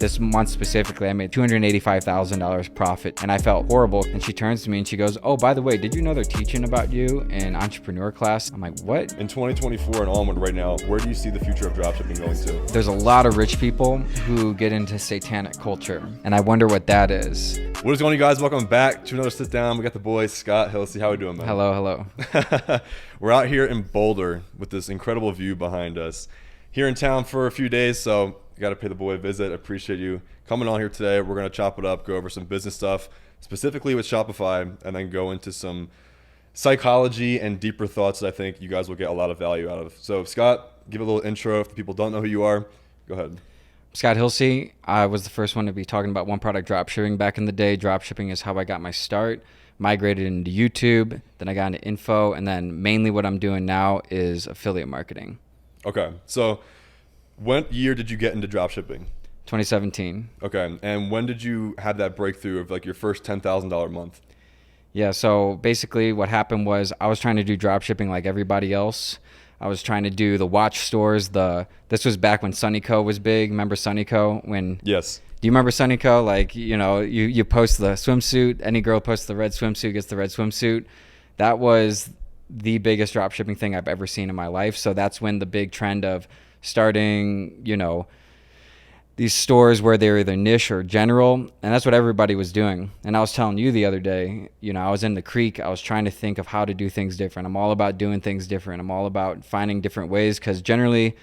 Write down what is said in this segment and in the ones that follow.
This month specifically, I made $285,000 profit, and I felt horrible. And she turns to me and she goes, "Oh, by the way, did you know they're teaching about you in entrepreneur class?" I'm like, "What?" In 2024 and onward right now, where do you see the future of dropshipping going to? There's a lot of rich people who get into satanic culture, and I wonder what that is. What is going on, you guys? Welcome back to another sit down. We got the boys, Scott, Hilse. How we doing, man? Hello. We're out here in Boulder with this incredible view behind us. Here in town for a few days, so got to pay the boy a visit. Appreciate you coming on here today. We're going to chop it up, go over some business stuff, specifically with Shopify, and then go into some psychology and deeper thoughts that I think you guys will get a lot of value out of. So, Scott, give a little intro. If people don't know who you are, go ahead. Scott Hilse. I was the first one to be talking about one-product dropshipping back in the day. Dropshipping is how I got my start. Migrated into YouTube, then I got into info, and then mainly what I'm doing now is affiliate marketing. Okay, so what year did you get into dropshipping? 2017. Okay, and when did you have that breakthrough of like your first $10,000 month? Yeah, so basically what happened was I was trying to do dropshipping like everybody else. I was trying to do the watch stores. This was back when Sunnyco was big. Remember Sunnyco? Yes. Do you remember Sunnyco? Like, you know, you post the swimsuit. Any girl posts the red swimsuit gets the red swimsuit. That was the biggest dropshipping thing I've ever seen in my life. So that's when the big trend of starting, you know, these stores where they're either niche or general, and that's what everybody was doing. And I was telling you the other day, you know, I was in the creek. I was trying to think of how to do things different. I'm all about doing things different. I'm all about finding different ways, because generally,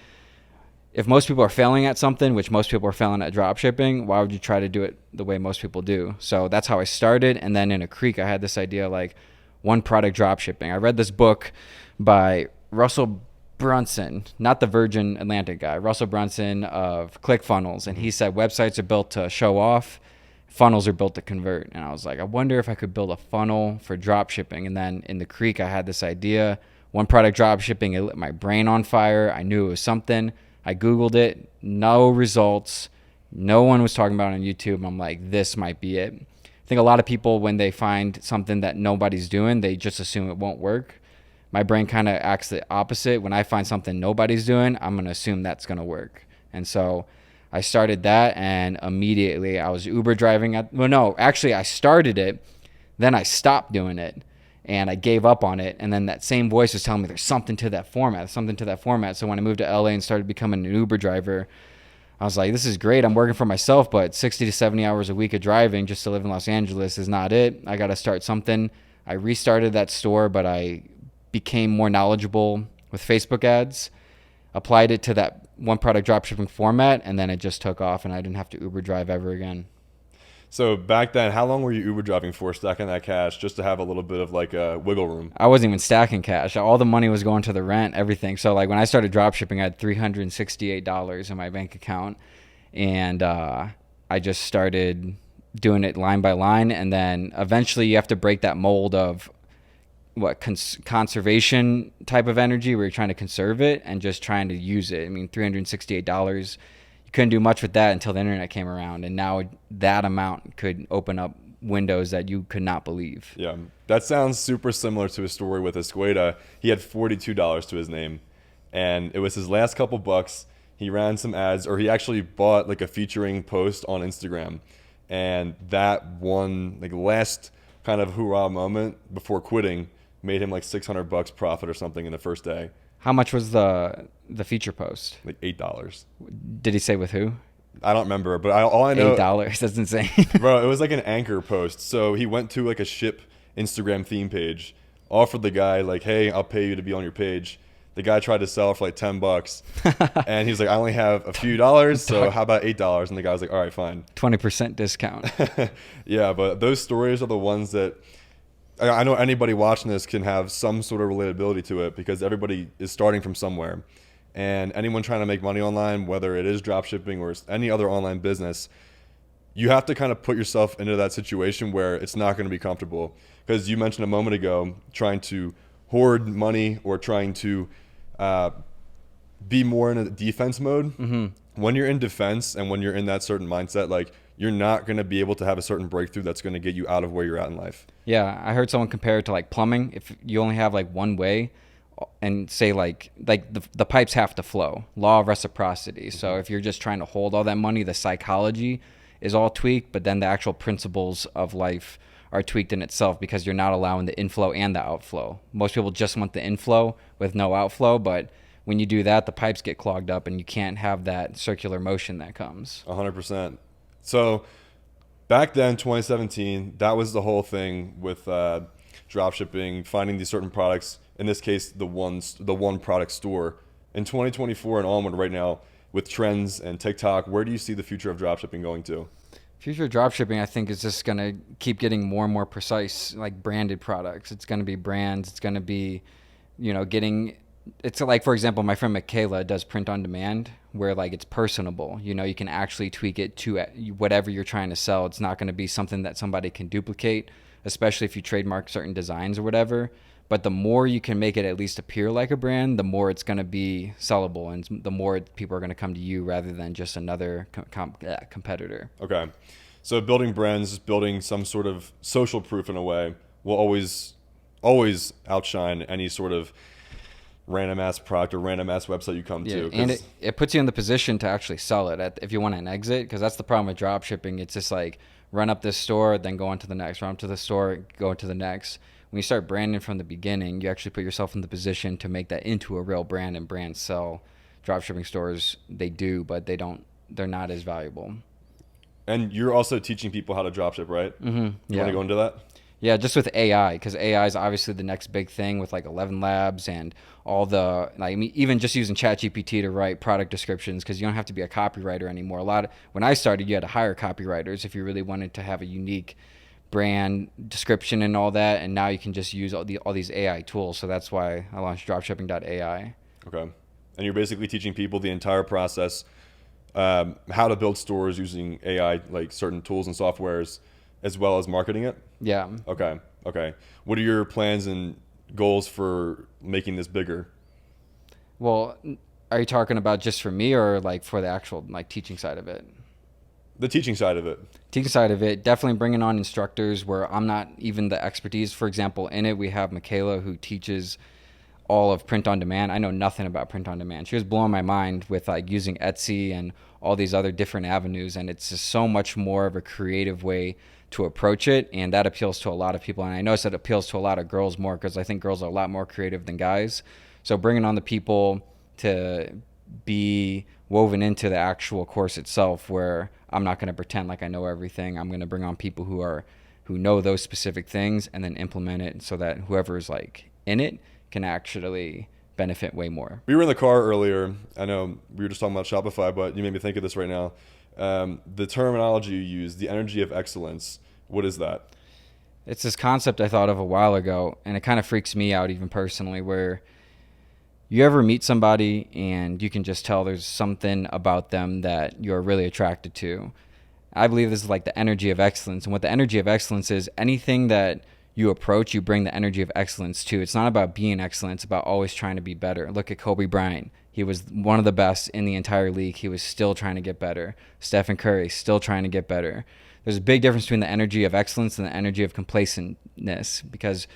if most people are failing at something, which most people are failing at dropshipping, why would you try to do it the way most people do? So that's how I started. And then in a creek, I had this idea like one product dropshipping. I read this book by Russell Brunson, not the Virgin Atlantic guy, Russell Brunson of ClickFunnels. And he said websites are built to show off, funnels are built to convert. And I was like, I wonder if I could build a funnel for dropshipping. And then in the creek, I had this idea, one product dropshipping. It lit my brain on fire. I knew it was something. I Googled it, no results. No one was talking about it on YouTube. I'm like, this might be it. I think a lot of people, when they find something that nobody's doing, they just assume it won't work. My brain kind of acts the opposite. When I find something nobody's doing, I'm going to assume that's going to work. And so I started that, and immediately I was Uber driving. I started it, then I stopped doing it, and I gave up on it. And then that same voice was telling me there's something to that format. So when I moved to LA and started becoming an Uber driver, I was like, this is great. I'm working for myself, but 60 to 70 hours a week of driving just to live in Los Angeles is not it. I got to start something. I restarted that store, but I became more knowledgeable with Facebook ads, applied it to that one product dropshipping format, and then it just took off, and I didn't have to Uber drive ever again. So back then, how long were you Uber driving for, stacking that cash just to have a little bit of like a wiggle room? I wasn't even stacking cash. All the money was going to the rent, everything. So like when I started dropshipping, I had $368 in my bank account, and I just started doing it line by line. And then eventually you have to break that mold of conservation type of energy where you're trying to conserve it and just trying to use it. I mean, $368, you couldn't do much with that until the internet came around, and now that amount could open up windows that you could not believe. Yeah, that sounds super similar to a story with Escueda. He had $42 to his name, and it was his last couple bucks. He ran some ads, or he actually bought like a featuring post on Instagram, and that one like last kind of hoorah moment before quitting made him like $600 profit or something in the first day. How much was the feature post? Like $8. Did he say with who? I don't remember, but all I know, $8. That's insane. Bro, it was like an anchor post. So he went to like a ship Instagram theme page, offered the guy like, "Hey, I'll pay you to be on your page." The guy tried to sell for like $10, and he's like, "I only have a few dollars, so how about $8?" And the guy was like, "All right, fine." 20% discount. Yeah, but those stories are the ones that I know anybody watching this can have some sort of relatability to it, because everybody is starting from somewhere. And anyone trying to make money online, whether it is dropshipping or any other online business, you have to kind of put yourself into that situation where it's not going to be comfortable. Because you mentioned a moment ago, trying to hoard money or trying to be more in a defense mode. Mm-hmm. When you're in defense and when you're in that certain mindset, like, you're not going to be able to have a certain breakthrough that's going to get you out of where you're at in life. Yeah, I heard someone compare it to like plumbing. If you only have like one way, and say like the pipes have to flow, law of reciprocity. So if you're just trying to hold all that money, the psychology is all tweaked, but then the actual principles of life are tweaked in itself because you're not allowing the inflow and the outflow. Most people just want the inflow with no outflow, but when you do that, the pipes get clogged up and you can't have that circular motion that comes. 100%. So back then, 2017, that was the whole thing with drop shipping, finding these certain products. In this case, the one product store. In 2024 and onward, right now, with trends and TikTok, where do you see the future of drop shipping going to? Future of dropshipping, I think, is just going to keep getting more and more precise, like branded products. It's going to be brands. It's going to be, it's like, for example, my friend Michaela does print on demand where like it's personable. You can actually tweak it to whatever you're trying to sell. It's not going to be something that somebody can duplicate, especially if you trademark certain designs or whatever. But the more you can make it at least appear like a brand, the more it's going to be sellable and the more people are going to come to you rather than just another competitor. Okay. So building brands, building some sort of social proof in a way will always outshine any sort of random ass product or random ass website you come to. And it puts you in the position to actually sell it if you want an exit, because that's the problem with drop shipping. It's just like run up this store, then go on to the next, run up to the store, go into the next. When you start branding from the beginning, you actually put yourself in the position to make that into a real brand, and brands sell. Dropshipping stores, they do, but they're not as valuable. And you're also teaching people how to dropship, right? Mm-hmm. You want to go into that? Yeah, just with AI, because AI is obviously the next big thing with like 11 Labs and all the, even just using ChatGPT to write product descriptions, because you don't have to be a copywriter anymore. When I started, you had to hire copywriters if you really wanted to have a unique brand description and all that, and now you can just use all these AI tools. So that's why I launched dropshipping.ai. Okay. And you're basically teaching people the entire process, how to build stores using AI, like certain tools and softwares, as well as marketing it? Yeah. Okay. What are your plans and goals for making this bigger? Well, are you talking about just for me or like for the actual like teaching side of it? The teaching side of it. Teaching side of it, definitely bringing on instructors where I'm not even the expertise. For example, in it, we have Michaela who teaches all of print on demand. I know nothing about print on demand. She was blowing my mind with like using Etsy and all these other different avenues. And it's just so much more of a creative way to approach it. And that appeals to a lot of people. And I notice that appeals to a lot of girls more because I think girls are a lot more creative than guys. So bringing on the people to be woven into the actual course itself, where I'm not going to pretend like I know everything. I'm going to bring on people who know those specific things and then implement it so that whoever's like in it can actually benefit way more. We were in the car earlier. I know we were just talking about Shopify, but you made me think of this right now. The terminology you use, the energy of excellence, what is that? It's this concept I thought of a while ago, and it kind of freaks me out even personally, where you ever meet somebody and you can just tell there's something about them that you're really attracted to. I believe this is like the energy of excellence. And what the energy of excellence is, anything that you approach, you bring the energy of excellence to. It's not about being excellent. It's about always trying to be better. Look at Kobe Bryant. He was one of the best in the entire league. He was still trying to get better. Stephen Curry, still trying to get better. There's a big difference between the energy of excellence and the energy of complacentness, because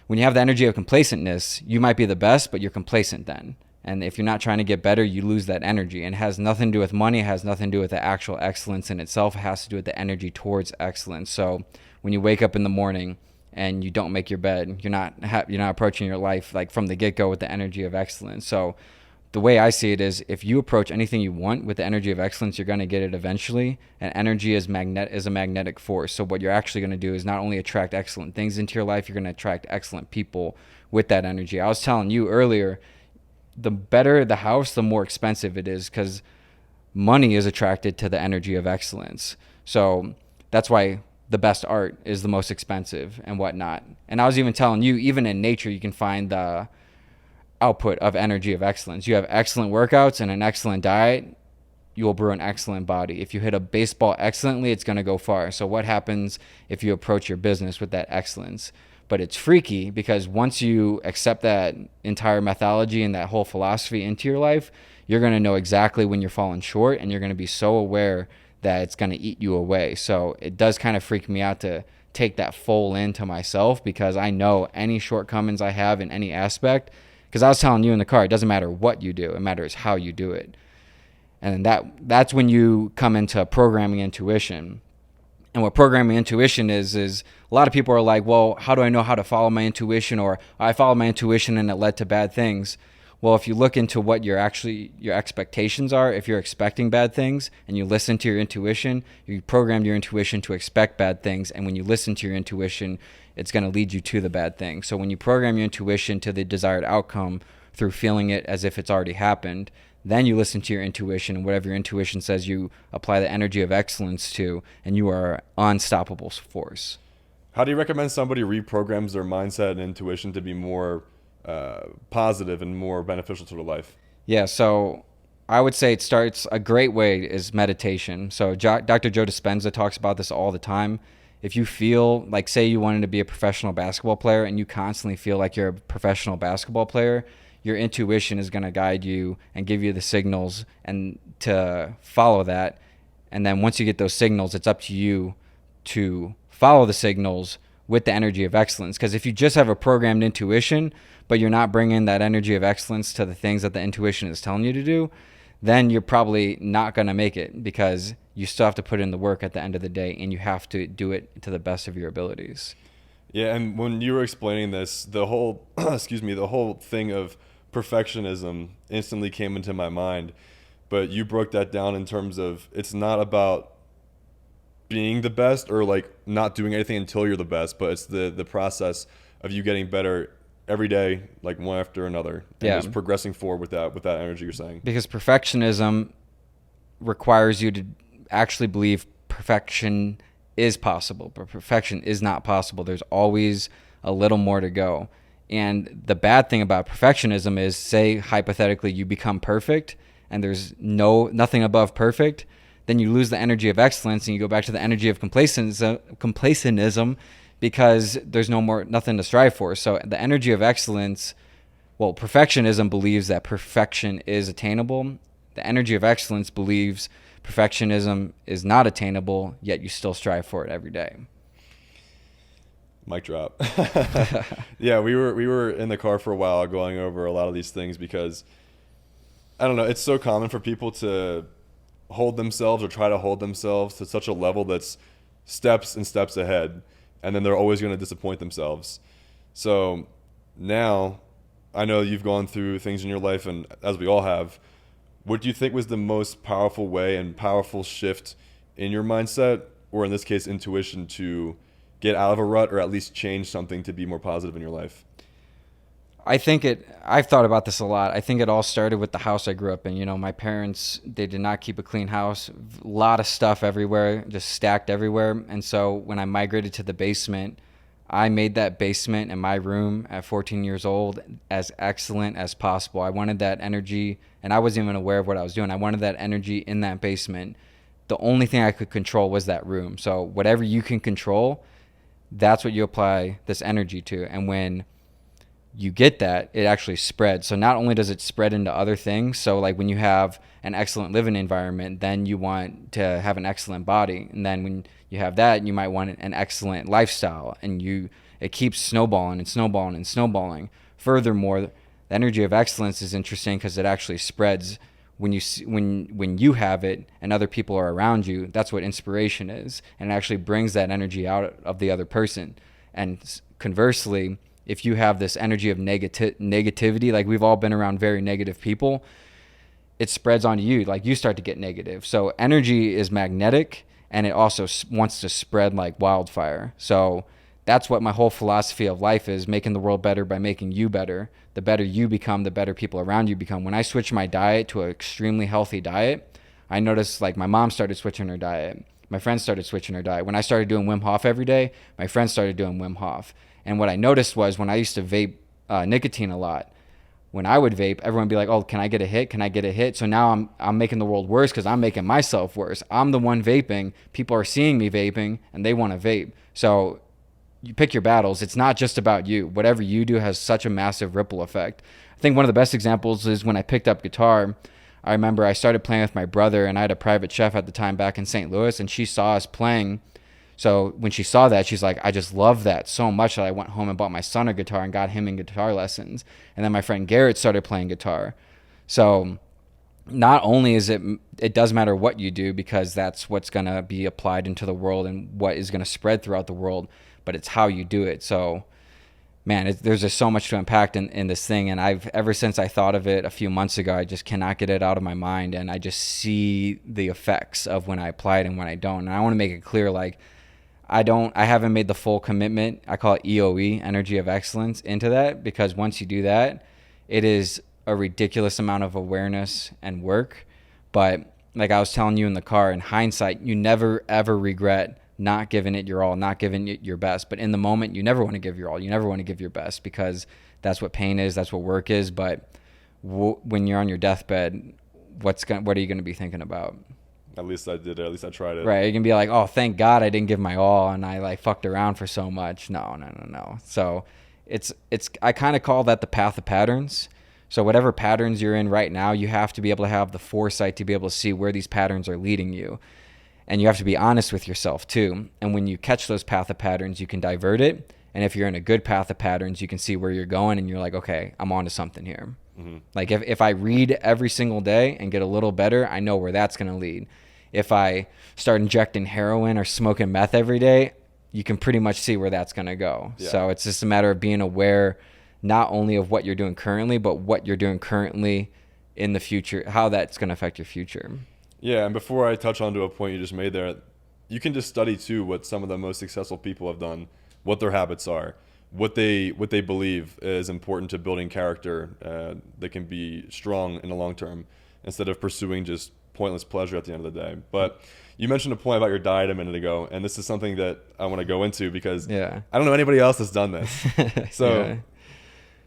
when you have the energy of complacentness, you might be the best, but you're complacent then. And if you're not trying to get better, you lose that energy. And it has nothing to do with money. It has nothing to do with the actual excellence in itself. It has to do with the energy towards excellence. So when you wake up in the morning and you don't make your bed, you're not approaching your life like from the get-go with the energy of excellence. So the way I see it is, if you approach anything you want with the energy of excellence, you're going to get it eventually. And energy is a magnetic force. So what you're actually going to do is not only attract excellent things into your life, you're going to attract excellent people with that energy. I was telling you earlier, the better the house, the more expensive it is, because money is attracted to the energy of excellence. So that's why the best art is the most expensive and whatnot. And I was even telling you, even in nature, you can find the output of energy of excellence. You have excellent workouts and an excellent diet, you will brew an excellent body. If you hit a baseball excellently, it's going to go far. So what happens if you approach your business with that excellence? But it's freaky, because once you accept that entire methodology and that whole philosophy into your life, you're going to know exactly when you're falling short, and you're going to be so aware that it's going to eat you away. So it does kind of freak me out to take that full into myself, because I know any shortcomings I have in any aspect, Because I was telling you in the car, it doesn't matter what you do. It matters how you do it. And that's when you come into programming intuition. And what programming intuition is a lot of people are like, well, how do I know how to follow my intuition? Or I followed my intuition and it led to bad things. Well, if you look into what your expectations are, if you're expecting bad things and you listen to your intuition, you program your intuition to expect bad things. And when you listen to your intuition, it's going to lead you to the bad thing. So when you program your intuition to the desired outcome through feeling it as if it's already happened, then you listen to your intuition, and whatever your intuition says, you apply the energy of excellence to, and you are an unstoppable force. How do you recommend somebody reprograms their mindset and intuition to be more positive and more beneficial to their life? Yeah, so I would say a great way is meditation. So Dr. Joe Dispenza talks about this all the time. If you feel like, say you wanted to be a professional basketball player and you constantly feel like you're a professional basketball player, your intuition is going to guide you and give you the signals and to follow that. And then once you get those signals, it's up to you to follow the signals with the energy of excellence. Because if you just have a programmed intuition, but you're not bringing that energy of excellence to the things that the intuition is telling you to do, then you're probably not going to make it, because you still have to put in the work at the end of the day, and you have to do it to the best of your abilities. Yeah, and when you were explaining this, the whole the whole thing of perfectionism instantly came into my mind. But you broke that down in terms of it's not about being the best or like not doing anything until you're the best, but it's the process of you getting better every day, like one after another, and just progressing forward with that energy you're saying. Because perfectionism requires you to actually believe perfection is possible, but perfection is not possible. There's always a little more to go. And the bad thing about perfectionism is, say hypothetically you become perfect and there's nothing above perfect, then you lose the energy of excellence and you go back to the energy of complacentism, because there's nothing to strive for. So the energy of excellence, well, perfectionism believes that perfection is attainable. The energy of excellence believes perfectionism is not attainable, yet you still strive for it every day. Mic drop. Yeah, we were in the car for a while going over a lot of these things, because I don't know, it's so common for people to hold themselves or try to hold themselves to such a level that's steps and steps ahead, and then they're always going to disappoint themselves. So now I know you've gone through things in your life, and as we all have, what do you think was the most powerful way and powerful shift in your mindset, or in this case intuition, to get out of a rut or at least change something to be more positive in your life? I've thought about this a lot. I think it all started with the house I grew up in. You know, my parents, they did not keep a clean house. A lot of stuff everywhere, just stacked everywhere. And so when I migrated to the basement, I made that basement in my room at 14 years old as excellent as possible. I wanted that energy, and I wasn't even aware of what I was doing. I wanted that energy in that basement. The only thing I could control was that room. So whatever you can control, that's what you apply this energy to. And when you get that, it actually spreads. So not only does it spread into other things, so like when you have an excellent living environment, then you want to have an excellent body. And then when you have that, you might want an excellent lifestyle. And it keeps snowballing and snowballing and snowballing. Furthermore, the energy of excellence is interesting because it actually spreads when you have it and other people are around you. That's what inspiration is, and it actually brings that energy out of the other person. And conversely, if you have this energy of negativity, like we've all been around very negative people, it spreads onto you. Like you start to get negative. So energy is magnetic, and it also wants to spread like wildfire. So that's what my whole philosophy of life is: making the world better by making you better. The better you become, the better people around you become. When I switched my diet to an extremely healthy diet, I noticed like my mom started switching her diet. My friends started switching her diet. When I started doing Wim Hof every day, my friends started doing Wim Hof. And what I noticed was when I used to vape nicotine a lot, when I would vape, everyone would be like, oh, can I get a hit? Can I get a hit? So now I'm making the world worse because I'm making myself worse. I'm the one vaping. People are seeing me vaping, and they want to vape. So you pick your battles. It's not just about you. Whatever you do has such a massive ripple effect. I think one of the best examples is when I picked up guitar. I remember I started playing with my brother, and I had a private chef at the time back in St. Louis, and she saw us playing. So when she saw that, she's like, I just love that so much that I went home and bought my son a guitar and got him in guitar lessons. And then my friend Garrett started playing guitar. So not only is it does matter what you do, because that's what's going to be applied into the world and what is going to spread throughout the world, but it's how you do it. So man, there's just so much to unpack in this thing. And ever since I thought of it a few months ago, I just cannot get it out of my mind. And I just see the effects of when I apply it and when I don't. And I want to make it clear, like, I haven't made the full commitment. I call it EOE, energy of excellence, into that, because once you do that, it is a ridiculous amount of awareness and work. But like I was telling you in the car, in hindsight, you never ever regret not giving it your all, not giving it your best. But in the moment, you never want to give your all. You never want to give your best, because that's what pain is. That's what work is. But when you're on your deathbed, what are you going to be thinking about? At least I did it. At least I tried it. Right. You can be like, oh, thank God I didn't give my all and I like fucked around for so much. No. So I kind of call that the path of patterns. So whatever patterns you're in right now, you have to be able to have the foresight to be able to see where these patterns are leading you. And you have to be honest with yourself too. And when you catch those path of patterns, you can divert it. And if you're in a good path of patterns, you can see where you're going and you're like, okay, I'm onto something here. Mm-hmm. Like if I read every single day and get a little better, I know where that's going to lead. If I start injecting heroin or smoking meth every day, you can pretty much see where that's going to go. Yeah. So it's just a matter of being aware not only of what you're doing currently, but what you're doing currently in the future, how that's going to affect your future. Yeah, and before I touch on to a point you just made there, you can just study too what some of the most successful people have done, what their habits are, what they believe is important to building character that can be strong in the long term, instead of pursuing just pointless pleasure at the end of the day. But you mentioned a point about your diet a minute ago, and this is something that I want to go into, because I don't know anybody else that's done this. So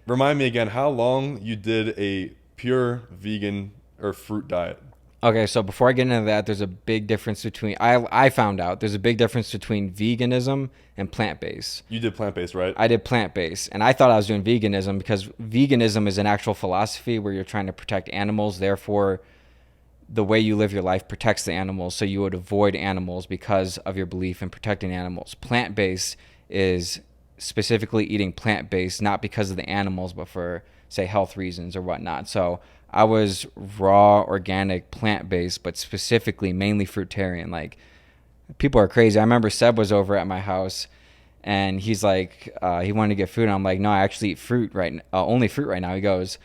remind me again how long you did a pure vegan or fruit diet. Okay, so before I get into that, there's a big difference between I found out there's a big difference between veganism and plant-based. You did plant-based, right? I did plant-based, and I thought I was doing veganism, because veganism is an actual philosophy where you're trying to protect animals. Therefore, the way you live your life protects the animals, so you would avoid animals because of your belief in protecting animals. Plant-based is specifically eating plant-based, not because of the animals, but for, say, health reasons or whatnot. So I was raw, organic, plant-based, but specifically mainly fruitarian. Like, people are crazy. I remember Seb was over at my house, and he's like, he wanted to get food, and I'm like, no, I actually eat fruit only fruit right now. He goes,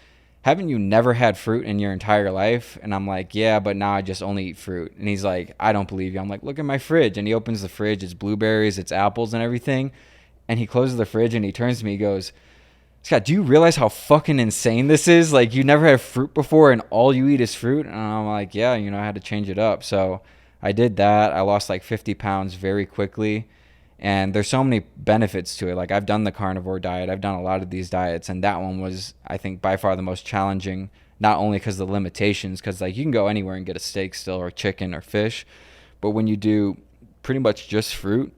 haven't you never had fruit in your entire life? And I'm like, yeah, but now I just only eat fruit. And he's like, I don't believe you. I'm like, look at my fridge. And he opens the fridge. It's blueberries, it's apples and everything. And he closes the fridge and he turns to me, he goes, Scott, do you realize how fucking insane this is? Like, you never had fruit before and all you eat is fruit? And I'm like, yeah, I had to change it up. So I did that. I lost like 50 pounds very quickly. And there's so many benefits to it. Like, I've done the carnivore diet. I've done a lot of these diets. And that one was, I think, by far the most challenging, not only because of the limitations, because, like, you can go anywhere and get a steak still, or chicken or fish. But when you do pretty much just fruit,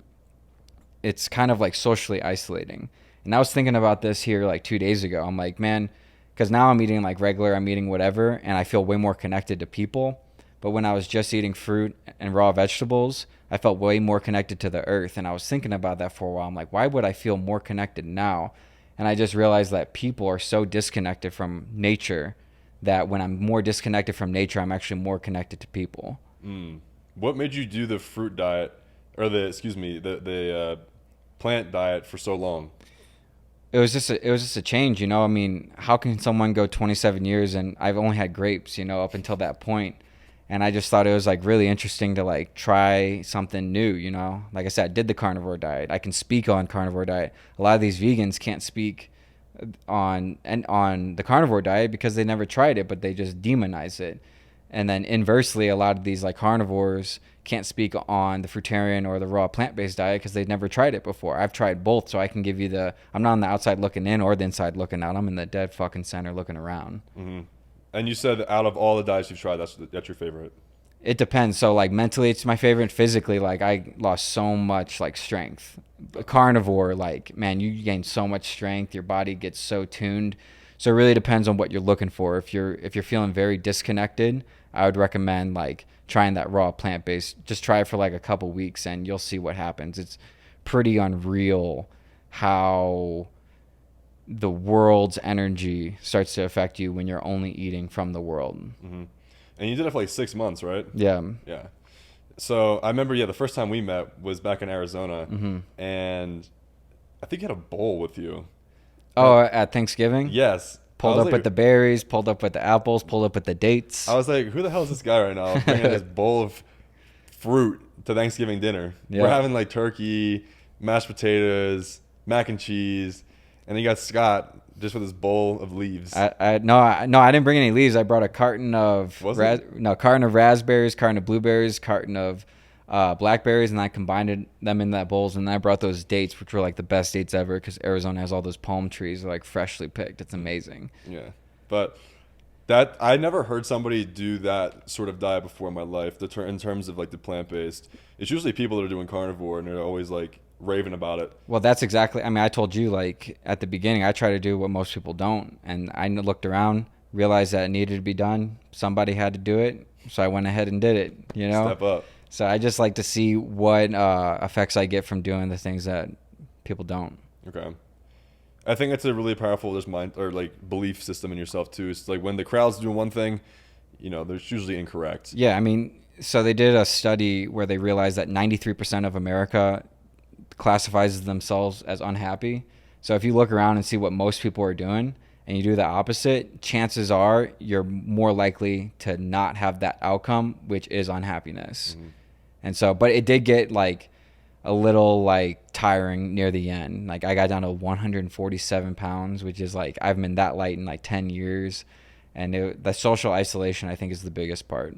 it's kind of like socially isolating. And I was thinking about this here like 2 days ago. I'm like, man, because now I'm eating like regular, I'm eating whatever, and I feel way more connected to people. But when I was just eating fruit and raw vegetables, I felt way more connected to the earth. And I was thinking about that for a while. I'm like, why would I feel more connected now? And I just realized that people are so disconnected from nature that when I'm more disconnected from nature, I'm actually more connected to people. What made you do the fruit diet, or the plant diet for so long? It was just a change, I mean, how can someone go 27 years and I've only had grapes, up until that point. And I just thought it was like really interesting to like try something new, Like I said, I did the carnivore diet. I can speak on carnivore diet. A lot of these vegans can't speak on the carnivore diet because they never tried it, but they just demonize it. And then inversely, a lot of these like carnivores can't speak on the fruitarian or the raw plant-based diet because they've never tried it before. I've tried both, so I can give you I'm not on the outside looking in or the inside looking out. I'm in the dead fucking center looking around. Mm-hmm. And you said out of all the diets you've tried, that's your favorite? It depends. So like mentally, it's my favorite. Physically, like I lost so much like strength. Carnivore, like, man, you gain so much strength. Your body gets so tuned. So it really depends on what you're looking for. If you're feeling very disconnected, I would recommend like trying that raw plant-based. Just try it for like a couple weeks and you'll see what happens. It's pretty unreal how the world's energy starts to affect you when you're only eating from the world. Mm-hmm. And you did it for like 6 months, right? Yeah. Yeah. So I remember, the first time we met was back in Arizona, Mm-hmm. and I think you had a bowl with you. Oh, at Thanksgiving? Yes. Pulled up with the berries, pulled up with the apples, pulled up with the dates. I was like, who the hell is this guy right now bringing this bowl of fruit to Thanksgiving dinner? Yeah. We're having like turkey, mashed potatoes, mac and cheese, and then you got Scott just with this bowl of leaves. No, I didn't bring any leaves. I brought a carton of carton of raspberries, carton of blueberries, carton of blackberries, and I combined them in that bowls. And I brought those dates, which were like the best dates ever, because Arizona has all those palm trees, like freshly picked. It's amazing. Yeah, but that I never heard somebody do that sort of diet before in my life. In terms of like the plant-based, it's usually people that are doing carnivore and they're always like raving about it. Well, that's exactly. I mean, I told you like at the beginning, I try to do what most people don't, and I looked around, realized that it needed to be done. Somebody had to do it, so I went ahead and did it. You know, step up. So I just like to see what effects I get from doing the things that people don't. Okay. I think it's a really powerful just mind or like belief system in yourself too. It's like when the crowd's doing one thing, they're usually incorrect. Yeah, I mean, so they did a study where they realized that 93% of America classifies themselves as unhappy. So if you look around and see what most people are doing and you do the opposite, chances are you're more likely to not have that outcome, which is unhappiness. Mm-hmm. And so, but it did get like a little like tiring near the end. Like I got down to 147 pounds, which is like, I haven't been that light in like 10 years. And the social isolation, I think, is the biggest part.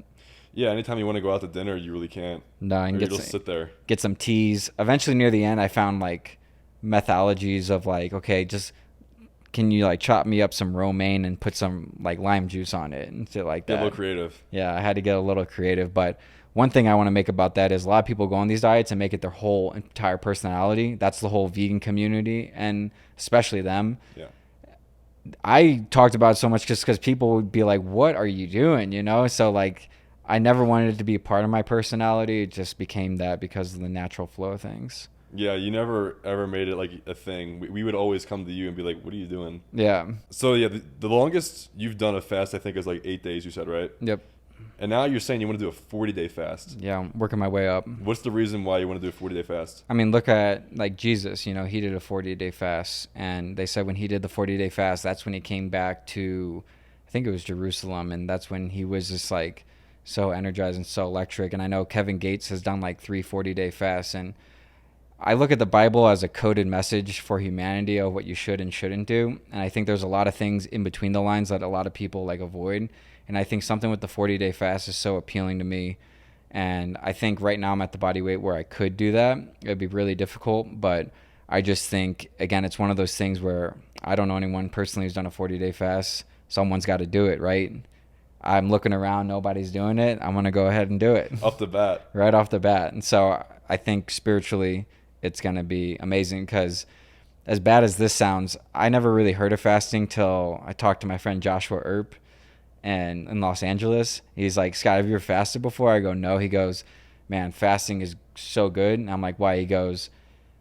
Yeah, anytime you want to go out to dinner, you really can't. No, and you'll sit there. Get some teas. Eventually, near the end, I found like methodologies of like, okay, just can you like chop me up some romaine and put some like lime juice on it and shit like that. Get a little creative. Yeah, I had to get a little creative. But one thing I want to make about that is a lot of people go on these diets and make it their whole entire personality. That's the whole vegan community, and especially them. Yeah. I talked about it so much just because people would be like, what are you doing? So like, I never wanted it to be a part of my personality. It just became that because of the natural flow of things. Yeah, you never ever made it like a thing. We would always come to you and be like, what are you doing? Yeah. So yeah, the longest you've done a fast, I think, is like 8 days, you said, right? Yep. And now you're saying you want to do a 40-day fast. Yeah, I'm working my way up. What's the reason why you want to do a 40-day fast? I mean, look at like Jesus, he did a 40-day fast. And they said when he did the 40-day fast, that's when he came back to, I think it was Jerusalem. And that's when he was just like so energized and so electric. And I know Kevin Gates has done like 3 40-day fasts. And I look at the Bible as a coded message for humanity of what you should and shouldn't do. And I think there's a lot of things in between the lines that a lot of people like avoid. And I think something with the 40-day fast is so appealing to me. And I think right now I'm at the body weight where I could do that. It'd be really difficult. But I just think, again, it's one of those things where I don't know anyone personally who's done a 40-day fast. Someone's got to do it, right? I'm looking around, nobody's doing it. I'm going to go ahead and do it. Off the bat. Right off the bat. And so I think spiritually it's going to be amazing because as bad as this sounds, I never really heard of fasting till I talked to my friend Joshua Earp and in Los Angeles. He's like, Scott, have you ever fasted before? I go, no. He goes, man, fasting is so good. And I'm like, why? He goes,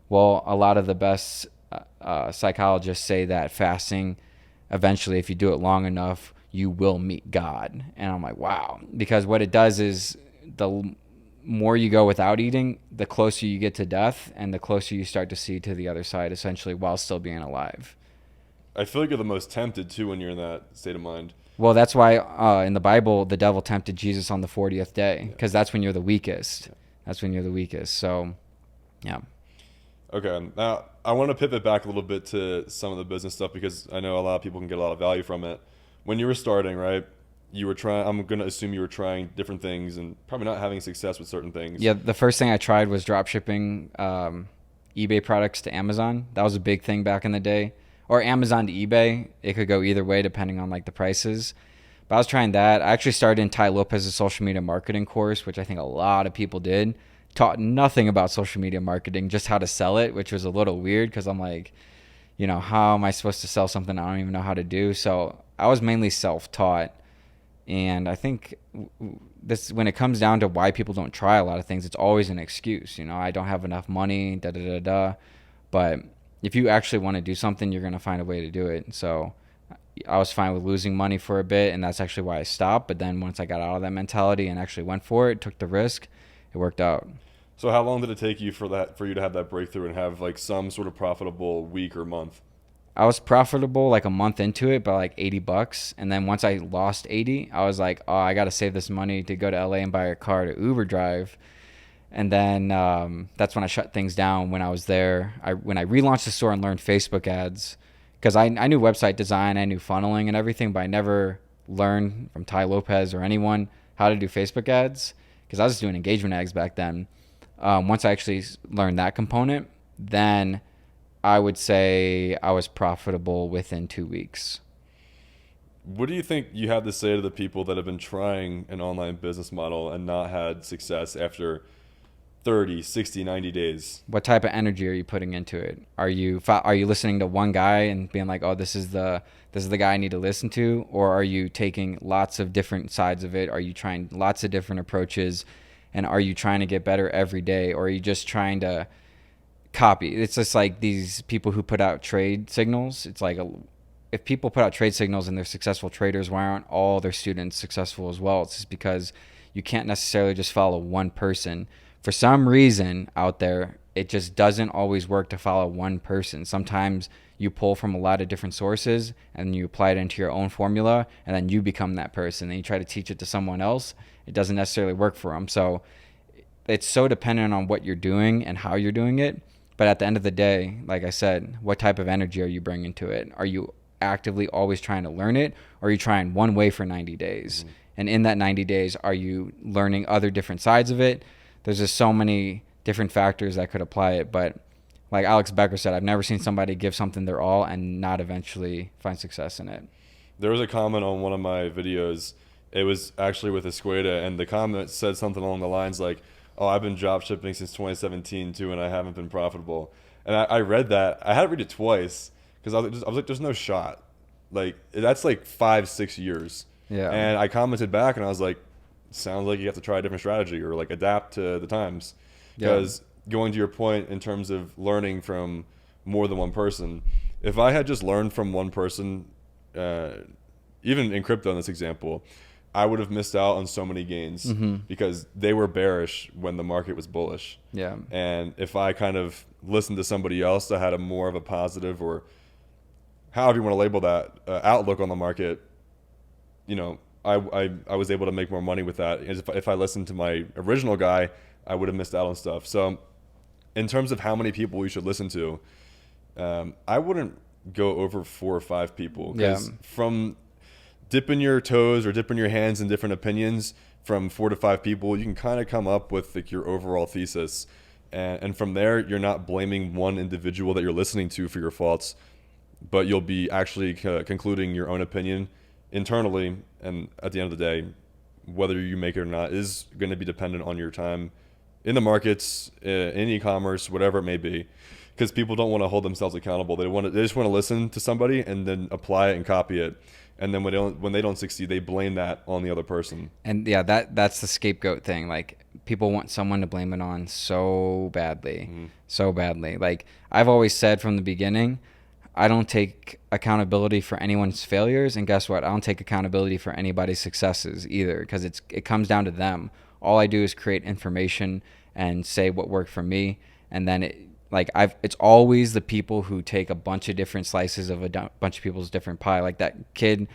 well, a lot of the best psychologists say that fasting, eventually, if you do it long enough, you will meet God. And I'm like, wow. Because what it does is the more you go without eating, the closer you get to death and the closer you start to see to the other side, essentially, while still being alive. I feel like you're the most tempted, too, when you're in that state of mind. Well, that's why in the Bible, the devil tempted Jesus on the 40th day, because that's when you're the weakest. Yeah. That's when you're the weakest. So, yeah. Okay. Now, I want to pivot back a little bit to some of the business stuff because I know a lot of people can get a lot of value from it. When you were starting, right, you were trying, I'm going to assume you were trying different things and probably not having success with certain things. Yeah, the first thing I tried was drop shipping eBay products to Amazon. That was a big thing back in the day. Or Amazon to eBay. It could go either way depending on like the prices. But I was trying that. I actually started in Ty Lopez's social media marketing course, which I think a lot of people did. Taught nothing about social media marketing, just how to sell it, which was a little weird because I'm like, how am I supposed to sell something I don't even know how to do? So I was mainly self-taught And I think this, when it comes down to why people don't try a lot of things, it's always an excuse. I don't have enough money, da da da da. But if you actually want to do something, you're going to find a way to do it. So I was fine with losing money for a bit, and that's actually why I stopped. But then once I got out of that mentality and actually went for it, took the risk, it worked out. So how long did it take you for you to have that breakthrough and have like some sort of profitable week or month? I was profitable like a month into it by like $80. And then once I lost 80, I was like, oh, I got to save this money to go to LA and buy a car to Uber drive. And then that's when I shut things down when I was there. When I relaunched the store and learned Facebook ads, because I knew website design, I knew funneling and everything, but I never learned from Ty Lopez or anyone how to do Facebook ads, because I was doing engagement ads back then. Once I actually learned that component, then I would say I was profitable within 2 weeks. What do you think you have to say to the people that have been trying an online business model and not had success after 30, 60, 90 days? What type of energy are you putting into it? Are you listening to one guy and being like, oh, this is the guy I need to listen to? Or are you taking lots of different sides of it? Are you trying lots of different approaches? And are you trying to get better every day? Or are you just trying to copy? It's just like these people who put out trade signals. It's like if people put out trade signals and they're successful traders, why aren't all their students successful as well? It's just because you can't necessarily just follow one person. For some reason out there, it just doesn't always work to follow one person. Sometimes you pull from a lot of different sources and you apply it into your own formula, and then you become that person and you try to teach it to someone else. It doesn't necessarily work for them. So it's so dependent on what you're doing and how you're doing it. But at the end of the day, like I said, what type of energy are you bringing to it? Are you actively always trying to learn it, or are you trying one way for 90 days? Mm-hmm. And in that 90 days, are you learning other different sides of it? There's just so many different factors that could apply it. But like Alex Becker said, I've never seen somebody give something their all and not eventually find success in it. There was a comment on one of my videos. It was actually with Escueda, and the comment said something along the lines like, oh, I've been drop shipping since 2017 too, and I haven't been profitable. And I read that. I had to read it twice because I was like, there's no shot. Like, that's like 5-6 years. Yeah. And I commented back, and I was like, sounds like you have to try a different strategy or like adapt to the times. Because going to your point in terms of learning from more than one person, if I had just learned from one person, even in crypto in this example, I would have missed out on so many gains because they were bearish when the market was bullish. Yeah. And if I kind of listened to somebody else that had a more of a positive, or however you want to label that, outlook on the market, I was able to make more money with that. If I listened to my original guy, I would have missed out on stuff. So in terms of how many people you should listen to, I wouldn't go over 4 or 5 people. Because from dipping your toes or dipping your hands in different opinions from 4 to 5 people, you can kind of come up with like your overall thesis. And from there, you're not blaming one individual that you're listening to for your faults, but you'll be actually concluding your own opinion internally. And at the end of the day, whether you make it or not is going to be dependent on your time in the markets, in e-commerce, whatever it may be, because people don't want to hold themselves accountable. They just want to listen to somebody and then apply it and copy it. And then when they don't succeed, they blame that on the other person. And yeah, that's the scapegoat thing. Like, people want someone to blame it on so badly, so badly. Like, I've always said from the beginning, I don't take accountability for anyone's failures, and guess what? I don't take accountability for anybody's successes either, because it comes down to them. All I do is create information and say what worked for me, and then it's always the people who take a bunch of different slices of a bunch of people's different pie. Like that kid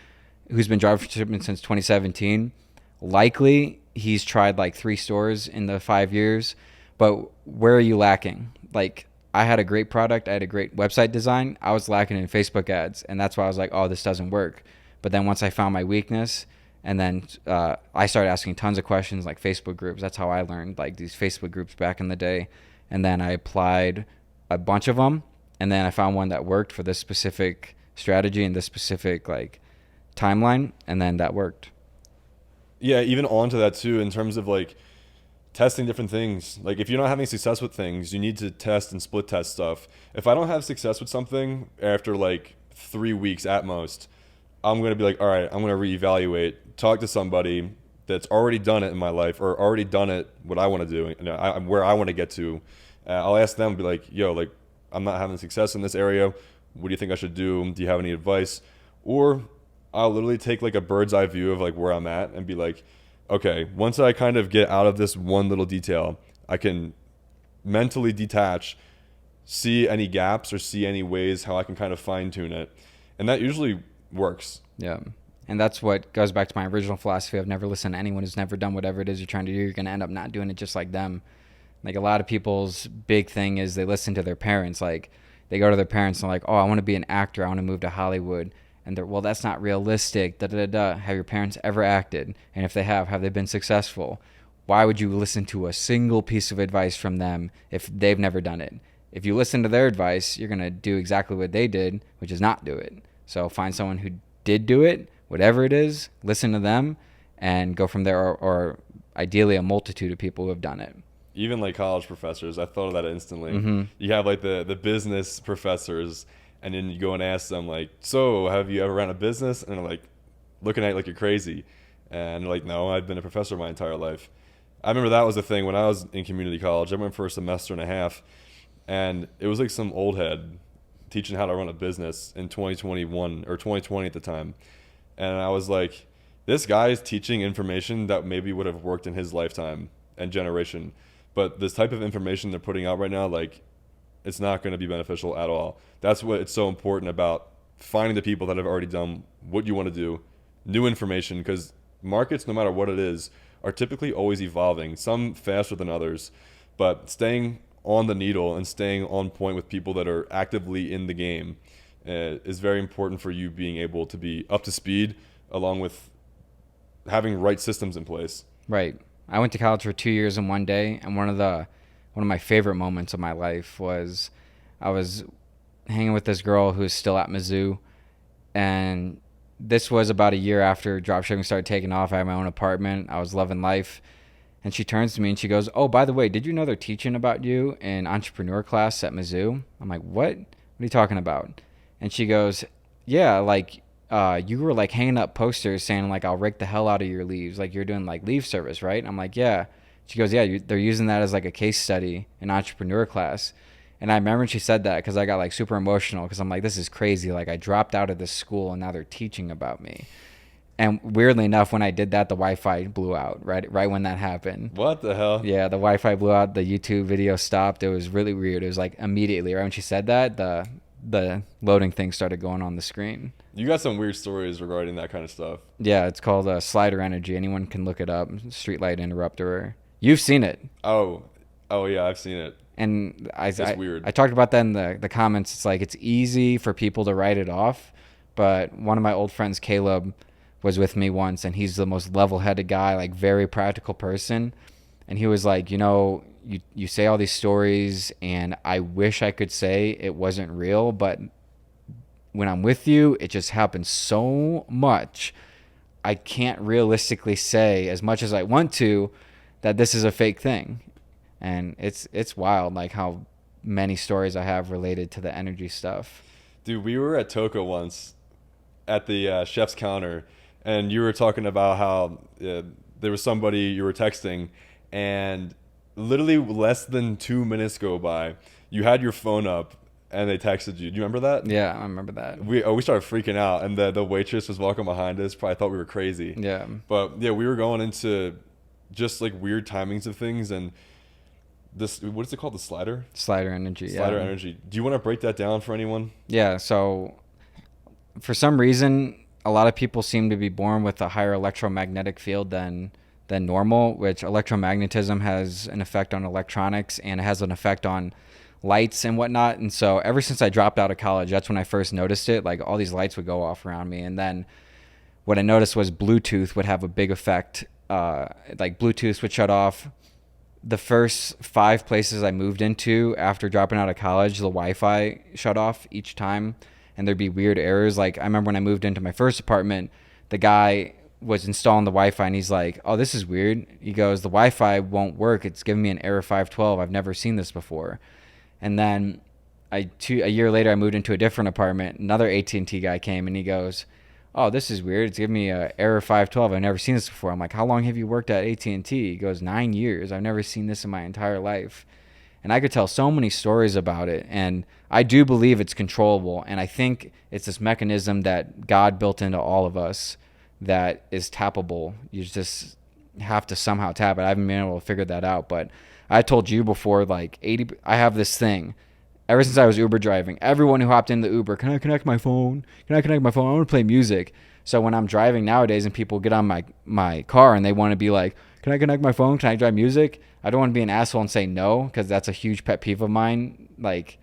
who's been dropshipping since 2017, likely he's tried like 3 stores in the 5 years, but where are you lacking? Like, I had a great product. I had a great website design. I was lacking in Facebook ads. And that's why I was like, oh, this doesn't work. But then once I found my weakness, and then I started asking tons of questions, like Facebook groups. That's how I learned, like these Facebook groups back in the day. And then I applied a bunch of them. And then I found one that worked for this specific strategy and this specific like timeline. And then that worked. Yeah, even onto that too, in terms of like testing different things. Like, if you're not having success with things, you need to test and split test stuff. If I don't have success with something after like 3 weeks at most, I'm going to be like, all right, I'm going to reevaluate, talk to somebody that's already done it in my life or already done it what I want to do, where I want to get to. I'll ask them, be like, yo, like, I'm not having success in this area. What do you think I should do? Do you have any advice? Or I'll literally take like a bird's eye view of like where I'm at and be like, okay, once I kind of get out of this one little detail, I can mentally detach, see any gaps or see any ways how I can kind of fine tune it. And that usually works. Yeah. And that's what goes back to my original philosophy of never listen to anyone who's never done whatever it is you're trying to do. You're going to end up not doing it just like them. Like a lot of people's big thing is they listen to their parents. Like they go to their parents and they're like, oh, I want to be an actor. I want to move to Hollywood. And they're, well, that's not realistic. Da, da, da, da. Have your parents ever acted? And if they have they been successful? Why would you listen to a single piece of advice from them if they've never done it? If you listen to their advice, you're going to do exactly what they did, which is not do it. So find someone who did do it, whatever it is, listen to them and go from there, or ideally a multitude of people who have done it. Even like college professors, I thought of that instantly. Mm-hmm. You have like the business professors, and then you go and ask them like, so have you ever ran a business? And they're like looking at you like you're crazy. And they're like, no, I've been a professor my entire life. I remember that was the thing when I was in community college. I went for a semester and a half, and it was like some old head teaching how to run a business in 2021 or 2020 at the time. And I was like, this guy is teaching information that maybe would have worked in his lifetime and generation. But this type of information they're putting out right now, like, it's not going to be beneficial at all. That's what it's so important about finding the people that have already done what you want to do, new information, because markets, no matter what it is, are typically always evolving, some faster than others. But staying on the needle and staying on point with people that are actively in the game is very important for you being able to be up to speed, along with having right systems in place. Right. I went to college for 2 years and 1 day, and one of my favorite moments of my life was I was hanging with this girl who's still at Mizzou, and this was about a year after dropshipping started taking off. I had my own apartment. I was loving life. And she turns to me and she goes, oh, by the way, did you know they're teaching about you in entrepreneur class at Mizzou? I'm like, what? What are you talking about? And she goes, yeah, like you were like hanging up posters saying like, I'll rake the hell out of your leaves. Like you're doing like leave service, right? And I'm like, yeah. She goes, yeah, they're using that as like a case study in entrepreneur class. And I remember when she said that because I got like super emotional because I'm like, this is crazy. Like I dropped out of this school and now they're teaching about me. And weirdly enough, when I did that, the Wi-Fi blew out right when that happened. What the hell? Yeah, the Wi-Fi blew out. The YouTube video stopped. It was really weird. It was like immediately right when she said that, the loading thing started going on the screen. You got some weird stories regarding that kind of stuff. Yeah, it's called slider energy. Anyone can look it up. Streetlight interrupter. You've seen it. Oh yeah, I've seen it. And It's weird. I talked about that in the comments. It's like it's easy for people to write it off, but one of my old friends, Caleb, was with me once, and he's the most level-headed guy, like very practical person. And he was like, you say all these stories, and I wish I could say it wasn't real, but when I'm with you, it just happens so much. I can't realistically say, as much as I want to, that this is a fake thing. And it's wild, like how many stories I have related to the energy stuff. Dude, we were at Toca once at the chef's counter, and you were talking about how there was somebody you were texting, and literally less than 2 minutes go by, you had your phone up, and they texted you. Do you remember that? Yeah, I remember that. We started freaking out, and the waitress was walking behind us, probably thought we were crazy. Yeah. But yeah, we were going into just like weird timings of things, and this, what is it called? The slider? Slider energy. Slider energy. Do you want to break that down for anyone? Yeah. So for some reason, a lot of people seem to be born with a higher electromagnetic field than normal, which electromagnetism has an effect on electronics and it has an effect on lights and whatnot. And so ever since I dropped out of college, that's when I first noticed it. Like all these lights would go off around me. And then what I noticed was Bluetooth would have a big effect. Like Bluetooth would shut off. The first 5 places I moved into after dropping out of college, the Wi-Fi shut off each time, and there'd be weird errors. Like I remember when I moved into my first apartment, the guy was installing the Wi-Fi, and he's like, oh, this is weird. He goes, the Wi-Fi won't work. It's giving me an error 512. I've never seen this before. And then a year later, I moved into a different apartment. Another AT&T guy came, and he goes, oh, this is weird. It's giving me a error 512. I've never seen this before. I'm like, how long have you worked at AT&T? He goes, 9 years. I've never seen this in my entire life. And I could tell so many stories about it. And I do believe it's controllable. And I think it's this mechanism that God built into all of us that is tappable. You just have to somehow tap it. I haven't been able to figure that out. But I told you before, like I have this thing. Ever since I was Uber driving, everyone who hopped in the Uber, can I connect my phone? Can I connect my phone? I want to play music. So when I'm driving nowadays and people get on my car and they want to be like, can I connect my phone? Can I drive music? I don't want to be an asshole and say no, because that's a huge pet peeve of mine, like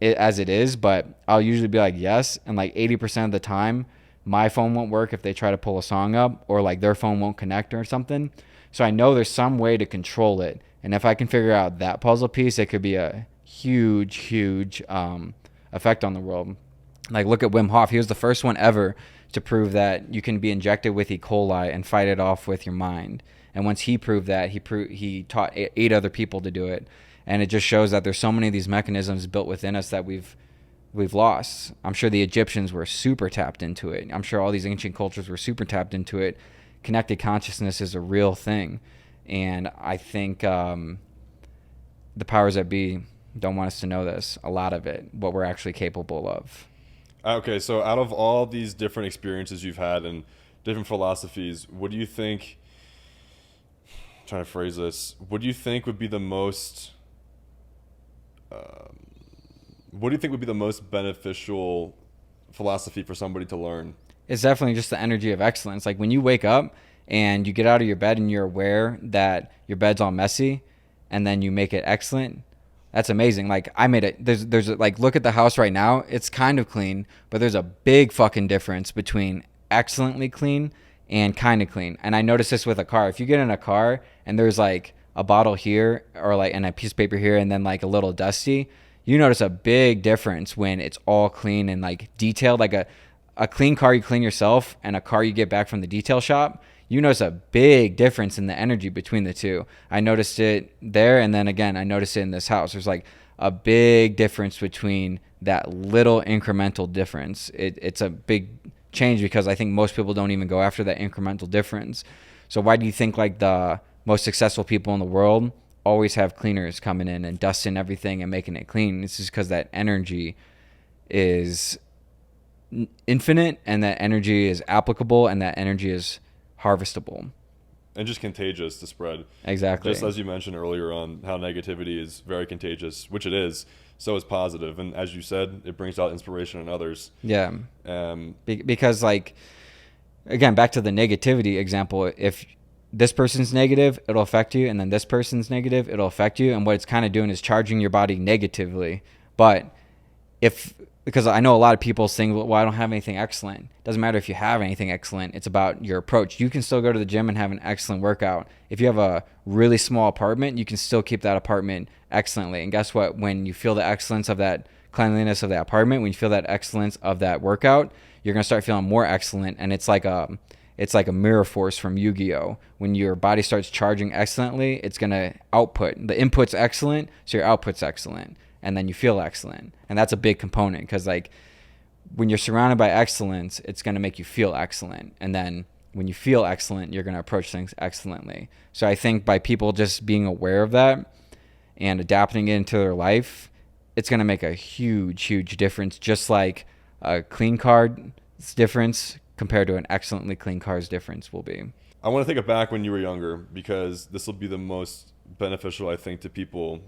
as it is. But I'll usually be like yes, and like 80% of the time, my phone won't work if they try to pull a song up, or like their phone won't connect or something. So I know there's some way to control it, and if I can figure out that puzzle piece, it could be a huge effect on the world. Like look at Wim Hof. He was the first one ever to prove that you can be injected with E. coli and fight it off with your mind. And once he proved that, he taught 8 other people to do it. And it just shows that there's so many of these mechanisms built within us that we've lost. I'm sure the Egyptians were super tapped into it. I'm sure all these ancient cultures were super tapped into it. Connected consciousness is a real thing. And I think the powers that be don't want us to know this, a lot of it, what we're actually capable of. Okay, so out of all these different experiences you've had and different philosophies, what do you think, I'm trying to phrase this, what do you think would be the most beneficial philosophy for somebody to learn? It's definitely just the energy of excellence. Like when you wake up and you get out of your bed and you're aware that your bed's all messy and then you make it excellent, that's amazing. Like I made it. There's like, look at the house right now. It's kind of clean, but there's a big fucking difference between excellently clean and kind of clean. And I noticed this with a car. If you get in a car and there's like a bottle here or like and a piece of paper here and then like a little dusty, you notice a big difference when it's all clean and like detailed. Like a clean car you clean yourself and a car you get back from the detail shop, you notice a big difference in the energy between the two. I noticed it there, and then again, I noticed it in this house. There's like a big difference between that little incremental difference. It's a big change because I think most people don't even go after that incremental difference. So why do you think like the most successful people in the world always have cleaners coming in and dusting everything and making it clean? It's just because that energy is infinite and that energy is applicable and that energy is harvestable and just contagious to spread. Exactly. Just as you mentioned earlier on how negativity is very contagious, which it is, so is positive. And as you said, it brings out inspiration in others. Yeah. Because like, again, back to the negativity example, if this person's negative, it'll affect you, and then this person's negative, it'll affect you. And what it's kind of doing is charging your body negatively. But because I know a lot of people saying, well, I don't have anything excellent. Doesn't matter if you have anything excellent. It's about your approach. You can still go to the gym and have an excellent workout. If you have a really small apartment, you can still keep that apartment excellently. And guess what? When you feel the excellence of that cleanliness of that apartment, when you feel that excellence of that workout, you're going to start feeling more excellent. And it's like a mirror force from Yu-Gi-Oh! When your body starts charging excellently, it's going to output. The input's excellent, so your output's excellent. And then you feel excellent. And that's a big component because like when you're surrounded by excellence, it's going to make you feel excellent. And then when you feel excellent, you're going to approach things excellently. So I think by people just being aware of that and adapting it into their life, it's going to make a huge difference. Just like a clean car's difference compared to an excellently clean car's difference will be. I want to take it back when you were younger because this will be the most beneficial, I think, to people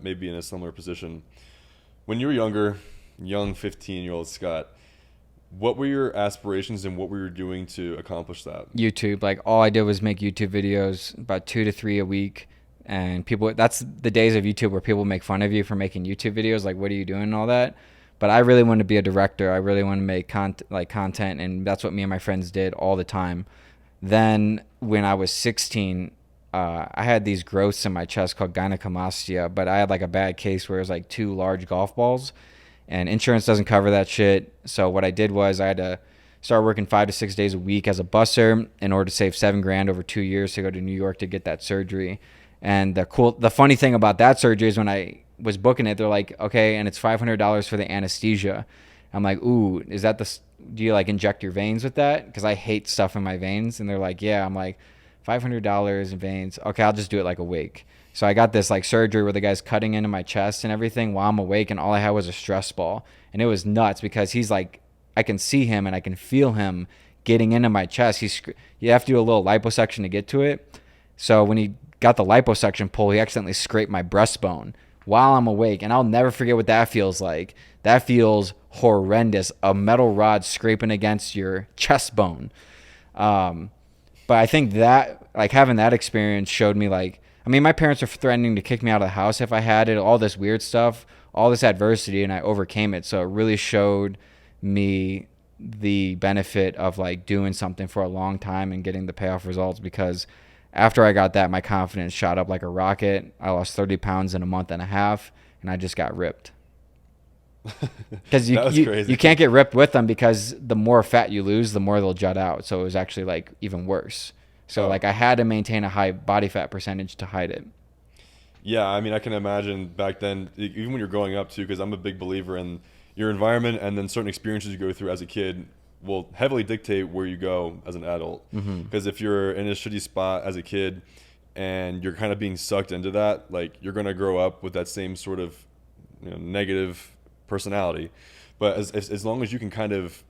maybe in a similar position. When you were younger, young 15-year-old Scott, what were your aspirations and what were you doing to accomplish that? YouTube. Like all I did was make YouTube videos, about 2 to 3 a week. And people, that's the days of YouTube where people make fun of you for making YouTube videos. Like, what are you doing and all that? But I really wanted to be a director. I really wanted to make content. And that's what me and my friends did all the time. Then when I was 16, I had these growths in my chest called gynecomastia, but I had like a bad case where it was like 2 large golf balls, and insurance doesn't cover that shit. So what I did was I had to start working 5 to 6 days a week as a busser in order to save $7,000 over 2 years to go to New York to get that surgery. And the funny thing about that surgery is when I was booking it, they're like, okay, and it's $500 for the anesthesia. I'm like, ooh, is that do you like inject your veins with that? Because I hate stuff in my veins. And they're like, yeah. I'm like, $500 in veins. Okay, I'll just do it like awake. So I got this like surgery where the guy's cutting into my chest and everything while I'm awake, and all I had was a stress ball. And it was nuts because he's like, I can see him and I can feel him getting into my chest. You have to do a little liposuction to get to it. So when he got the liposuction pull, he accidentally scraped my breastbone while I'm awake. And I'll never forget what that feels like. That feels horrendous. A metal rod scraping against your chest bone. But I think that, like, having that experience showed me, like, I mean, my parents were threatening to kick me out of the house if I had it, all this weird stuff, all this adversity, and I overcame it. So it really showed me the benefit of, like, doing something for a long time and getting the payoff results, because after I got that, my confidence shot up like a rocket. I lost 30 pounds in a month and a half, and I just got ripped. Because you can't get ripped with them, because the more fat you lose, the more they'll jut out. So it was actually like even worse. So like I had to maintain a high body fat percentage to hide it. Yeah, I mean, I can imagine back then, even when you're growing up too, because I'm a big believer in your environment, and then certain experiences you go through as a kid will heavily dictate where you go as an adult. Because if you're in a shitty spot as a kid and you're kind of being sucked into that, like, you're going to grow up with that same sort of, negative personality. But as long as you can kind of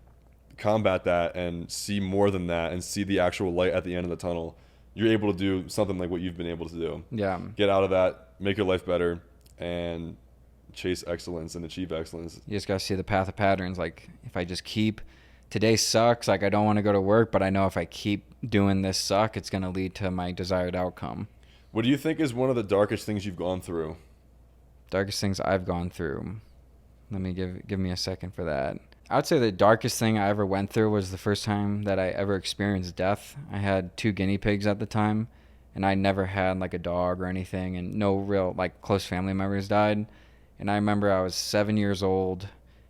combat that and see more than that and see the actual light at the end of the tunnel, you're able to do something like what you've been able to do. Yeah. Get out of that, make your life better, and chase excellence and achieve excellence. You just got to see the path of patterns. Like, if I just keep, today sucks, like I don't want to go to work, but I know if I keep doing this suck, it's going to lead to my desired outcome. What do you think is one of the darkest things you've gone through? Darkest things I've gone through. Let me give me a second for that. I would say the darkest thing I ever went through was the first time that I ever experienced death. I had 2 guinea pigs at the time, and I never had like a dog or anything, and no real like close family members died. And I remember I was 7 years old,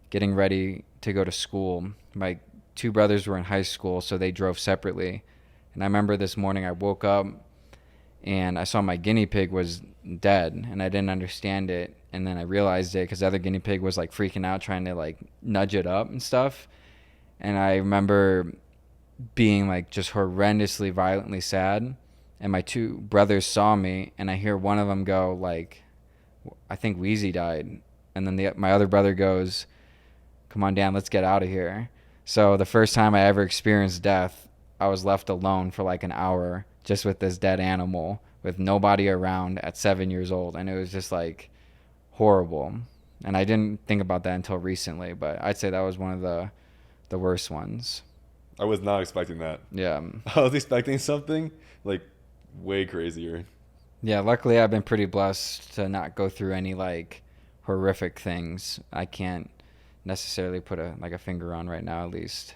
getting ready to go to school. My 2 brothers were in high school, so they drove separately. And I remember this morning I woke up and I saw my guinea pig was dead, and I didn't understand it. And then I realized it because the other guinea pig was like freaking out, trying to like nudge it up and stuff. And I remember being like just horrendously, violently sad. And my 2 brothers saw me, and I hear one of them go like, I think Wheezy died. And then my other brother goes, come on, Dan, let's get out of here. So the first time I ever experienced death, I was left alone for like an hour just with this dead animal with nobody around at 7 years old. And it was just like horrible. And I didn't think about that until recently, but I'd say that was one of the worst ones. I was not expecting that. Yeah. I was expecting something like way crazier. Yeah, luckily I've been pretty blessed to not go through any like horrific things. I can't necessarily put a finger on right now, at least.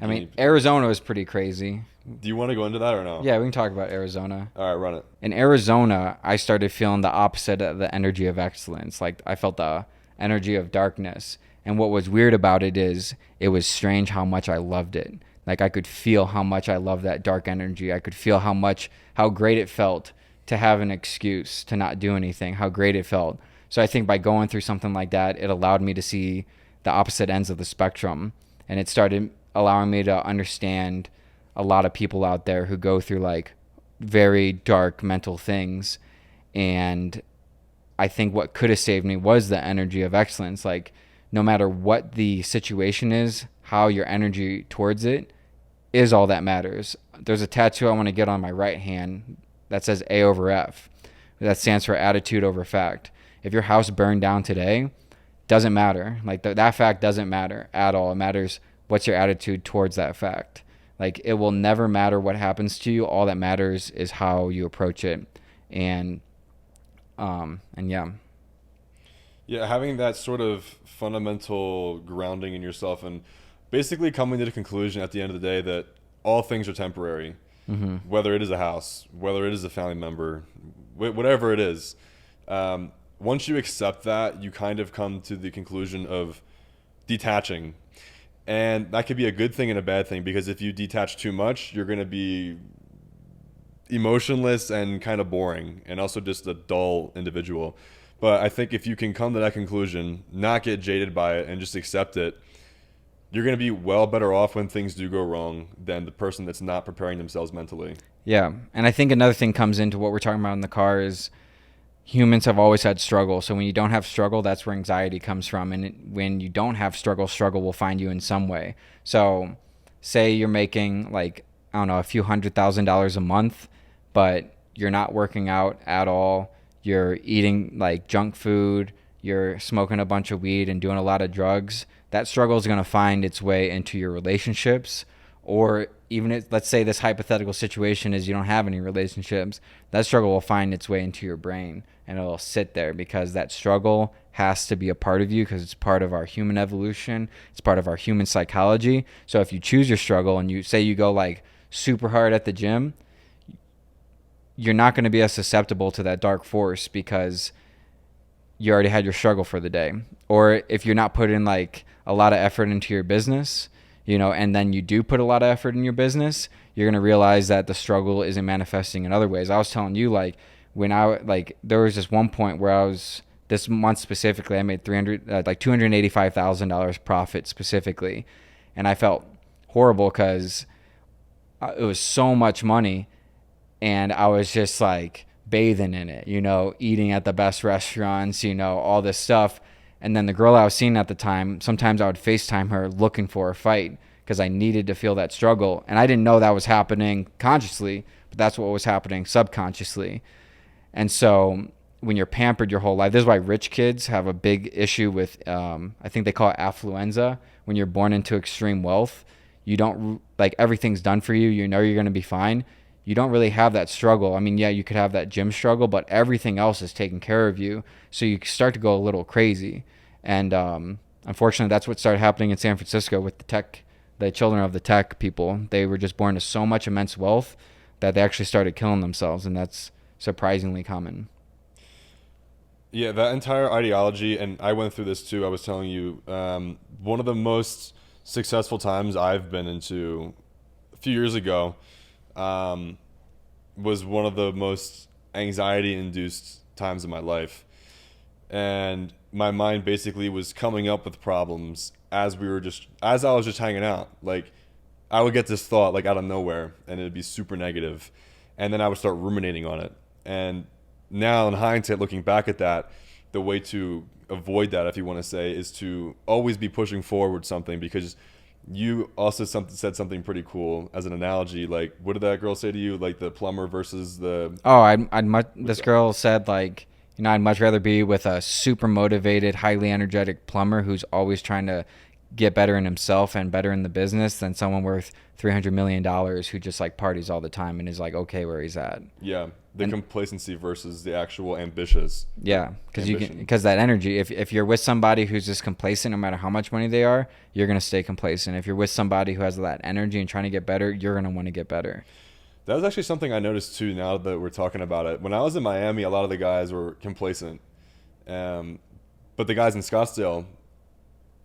I mean, Arizona was pretty crazy. Do you want to go into that or no? Yeah, we can talk about Arizona. All right, run it. In Arizona, I started feeling the opposite of the energy of excellence. Like, I felt the energy of darkness. And what was weird about it is it was strange how much I loved it. Like, I could feel how much I loved that dark energy. I could feel how great it felt to have an excuse to not do anything, how great it felt. So I think by going through something like that, it allowed me to see the opposite ends of the spectrum. And it started allowing me to understand a lot of people out there who go through like very dark mental things. And I think what could have saved me was the energy of excellence. Like, no matter what the situation is, how your energy towards it is all that matters. There's a tattoo I want to get on my right hand that says A over F. That stands for attitude over fact. If your house burned down today, doesn't matter. Like, that fact doesn't matter at all. It matters what's your attitude towards that fact. Like, it will never matter what happens to you. All that matters is how you approach it. And yeah. Yeah, having that sort of fundamental grounding in yourself and basically coming to the conclusion at the end of the day that all things are temporary, whether it is a house, whether it is a family member, whatever it is. Once you accept that, you kind of come to the conclusion of detaching. And that could be a good thing and a bad thing, because if you detach too much, you're going to be emotionless and kind of boring, and also just a dull individual. But I think if you can come to that conclusion, not get jaded by it, and just accept it, you're going to be well better off when things do go wrong than the person that's not preparing themselves mentally. Yeah. And I think another thing comes into what we're talking about in the car is humans have always had struggle. So when you don't have struggle, that's where anxiety comes from. And when you don't have struggle, struggle will find you in some way. So say you're making like, I don't know, a few $100,000 a month, but you're not working out at all. You're eating like junk food. You're smoking a bunch of weed and doing a lot of drugs. That struggle is going to find its way into your relationships. Or even if, let's say this hypothetical situation is you don't have any relationships, that struggle will find its way into your brain and it'll sit there because that struggle has to be a part of you because it's part of our human evolution. It's part of our human psychology. So if you choose your struggle and you say you go like super hard at the gym, you're not going to be as susceptible to that dark force because you already had your struggle for the day. Or if you're not putting like a lot of effort into your business, and then you do put a lot of effort in your business, you're going to realize that the struggle isn't manifesting in other ways. I was telling you, like, there was this one point where this month specifically, I made $285,000 profit specifically. And I felt horrible because it was so much money. And I was just like bathing in it, eating at the best restaurants, all this stuff. And then the girl I was seeing at the time, sometimes I would FaceTime her looking for a fight because I needed to feel that struggle. And I didn't know that was happening consciously, but that's what was happening subconsciously. And so when you're pampered your whole life, this is why rich kids have a big issue with, I think they call it affluenza. When you're born into extreme wealth, you don't, like, everything's done for you. You're going to be fine. You don't really have that struggle. I mean, yeah, you could have that gym struggle, but everything else is taken care of you. So you start to go a little crazy. And unfortunately, that's what started happening in San Francisco with the children of the tech people. They were just born to so much immense wealth that they actually started killing themselves. And that's surprisingly common. Yeah, that entire ideology, and I went through this too. I was telling you, one of the most successful times I've been into a few years ago was one of the most anxiety-induced times of my life. And my mind basically was coming up with problems as I was just hanging out. Like, I would get this thought like out of nowhere and it'd be super negative. And then I would start ruminating on it. And now in hindsight, looking back at that, the way to avoid that, if you want to say, is to always be pushing forward something, because you also said something pretty cool as an analogy. Like, what did that girl say to you? Like the plumber versus the... Oh, this girl said, like, I'd much rather be with a super motivated, highly energetic plumber who's always trying to get better in himself and better in the business than someone worth $300 million who just like parties all the time and is like okay where he's at. Yeah, complacency versus the actual ambitious. Yeah, because that energy. If you're with somebody who's just complacent, no matter how much money they are, you're gonna stay complacent. If you're with somebody who has that energy and trying to get better, you're gonna want to get better. That was actually something I noticed too. Now that we're talking about it, when I was in Miami, a lot of the guys were complacent, but the guys in Scottsdale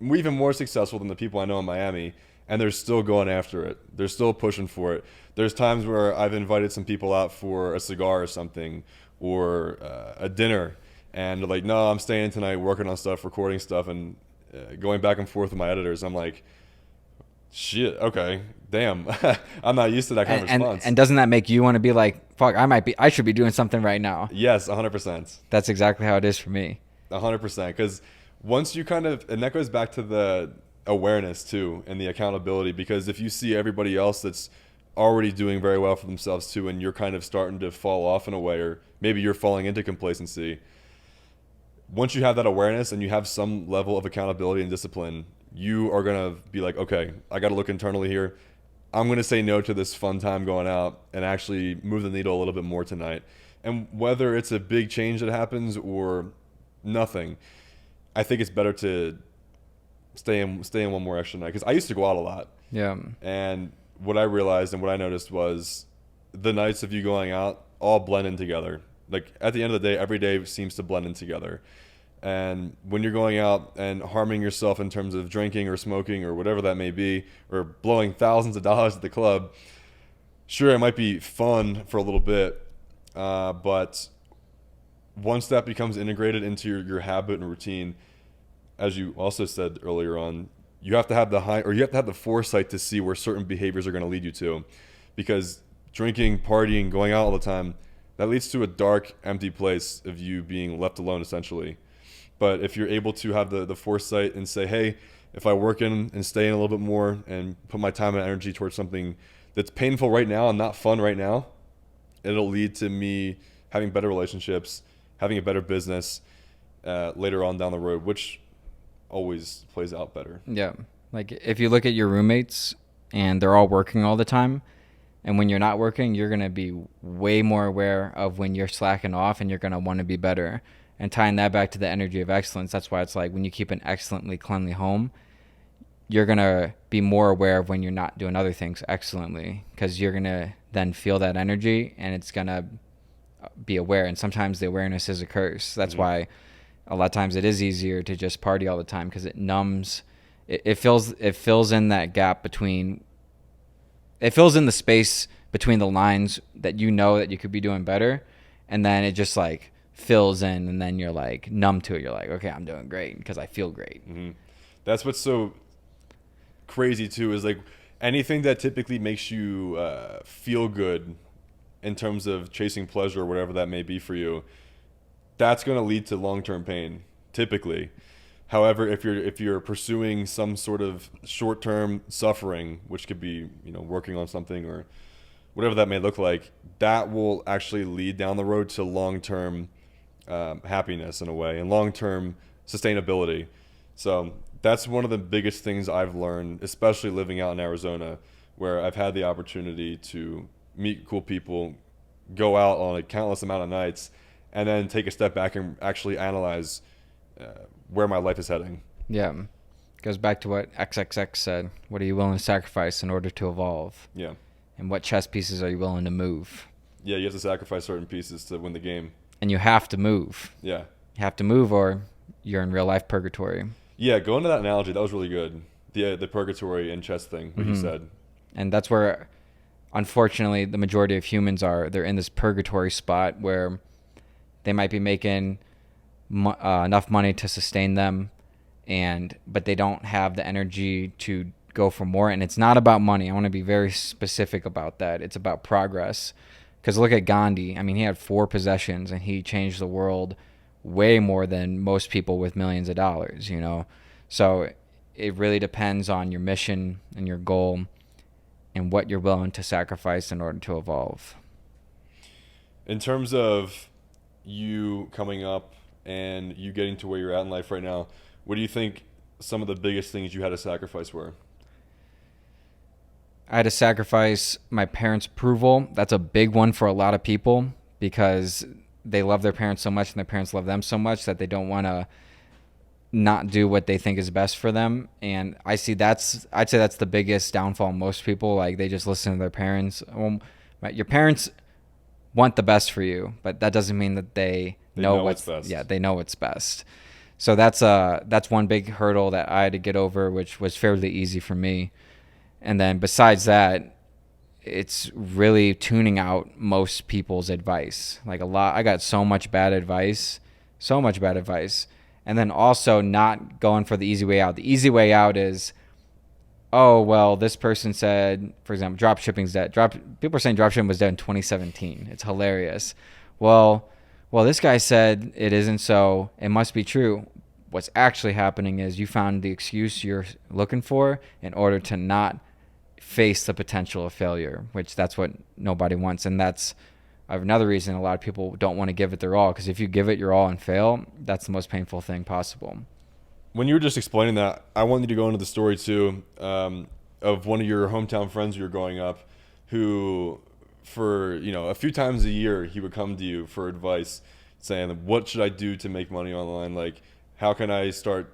were even more successful than the people I know in Miami, and they're still going after it. They're still pushing for it. There's times where I've invited some people out for a cigar or something, or a dinner, and they're like, no, I'm staying tonight working on stuff, recording stuff, and going back and forth with my editors. I'm like, shit, okay, damn. I'm not used to that kind of response. And doesn't that make you want to be like, fuck, I should be doing something right now? Yes, 100%. That's exactly how it is for me. 100%, because once you kind of, and that goes back to the awareness too and the accountability, because if you see everybody else that's already doing very well for themselves too, and you're kind of starting to fall off in a way, or maybe you're falling into complacency, once you have that awareness and you have some level of accountability and discipline, you are going to be like, okay, I got to look internally here. I'm going to say no to this fun time going out and actually move the needle a little bit more tonight. And whether it's a big change that happens or nothing, I think it's better to stay in one more extra night, because I used to go out a lot. Yeah. And what I realized and what I noticed was the nights of you going out all blend in together. Like, at the end of the day, every day seems to blend in together. And when you're going out and harming yourself in terms of drinking or smoking or whatever that may be, or blowing thousands of dollars at the club, sure, it might be fun for a little bit, but once that becomes integrated into your habit and routine, as you also said earlier on, you have to have the foresight to see where certain behaviors are going to lead you to, because drinking, partying, going out all the time, that leads to a dark, empty place of you being left alone essentially. But if you're able to have the foresight and say, hey, if I work in and stay in a little bit more and put my time and energy towards something that's painful right now and not fun right now, it'll lead to me having better relationships, having a better business later on down the road, which always plays out better. Yeah. Like if you look at your roommates and they're all working all the time, and when you're not working, you're going to be way more aware of when you're slacking off, and you're going to want to be better. And tying that back to the energy of excellence, that's why it's like when you keep an excellently cleanly home, you're going to be more aware of when you're not doing other things excellently, because you're going to then feel that energy and it's going to be aware. And sometimes the awareness is a curse. That's why a lot of times it is easier to just party all the time, because it numbs. It fills in that gap between. It fills in the space between the lines that you know that you could be doing better, and then it just like fills in, and then you're like numb to it. You're like, okay, I'm doing great because I feel great. Mm-hmm. That's what's so crazy too, is like anything that typically makes you feel good in terms of chasing pleasure or whatever that may be for you, that's going to lead to long-term pain typically. However, if you're pursuing some sort of short-term suffering, which could be, working on something or whatever that may look like, that will actually lead down the road to long-term happiness in a way, and long-term sustainability. So that's one of the biggest things I've learned, especially living out in Arizona, where I've had the opportunity to meet cool people, go out on a countless amount of nights, and then take a step back and actually analyze where my life is heading. Yeah. Goes back to what XXX said. What are you willing to sacrifice in order to evolve? Yeah. And what chess pieces are you willing to move? Yeah, you have to sacrifice certain pieces to win the game. And you have to move. Yeah. You have to move, or you're in real life purgatory. Yeah, going to that analogy, that was really good. The purgatory and chess thing, what you said. And that's where, unfortunately, the majority of humans are. They're in this purgatory spot where they might be making enough money to sustain them, but they don't have the energy to go for more. And it's not about money. I want to be very specific about that. It's about progress. Because look at Gandhi. I mean, he had 4 possessions and he changed the world way more than most people with millions of dollars, So it really depends on your mission and your goal and what you're willing to sacrifice in order to evolve. In terms of you coming up and you getting to where you're at in life right now, what do you think some of the biggest things you had to sacrifice were? I had to sacrifice my parents' approval. That's a big one for a lot of people, because they love their parents so much and their parents love them so much that they don't want to not do what they think is best for them. And I'd say that's the biggest downfall in most people. Like, they just listen to their parents. Well, your parents want the best for you, but that doesn't mean that they know what's best. Yeah, they know what's best. So that's one big hurdle that I had to get over, which was fairly easy for me. And then besides that, it's really tuning out most people's advice. Like I got so much bad advice. And then also not going for the easy way out. The easy way out is, oh, well, this person said, for example, dropshipping's dead. People are saying dropshipping was dead in 2017. It's hilarious. Well, this guy said it isn't, so it must be true. What's actually happening is you found the excuse you're looking for in order to not face the potential of failure, which that's what nobody wants. And that's another reason a lot of people don't want to give it their all, because if you give it your all and fail, that's the most painful thing possible. When you were just explaining that, I wanted to go into the story too, of one of your hometown friends you were growing up, who for a few times a year he would come to you for advice, saying, what should I do to make money online? Like, how can I start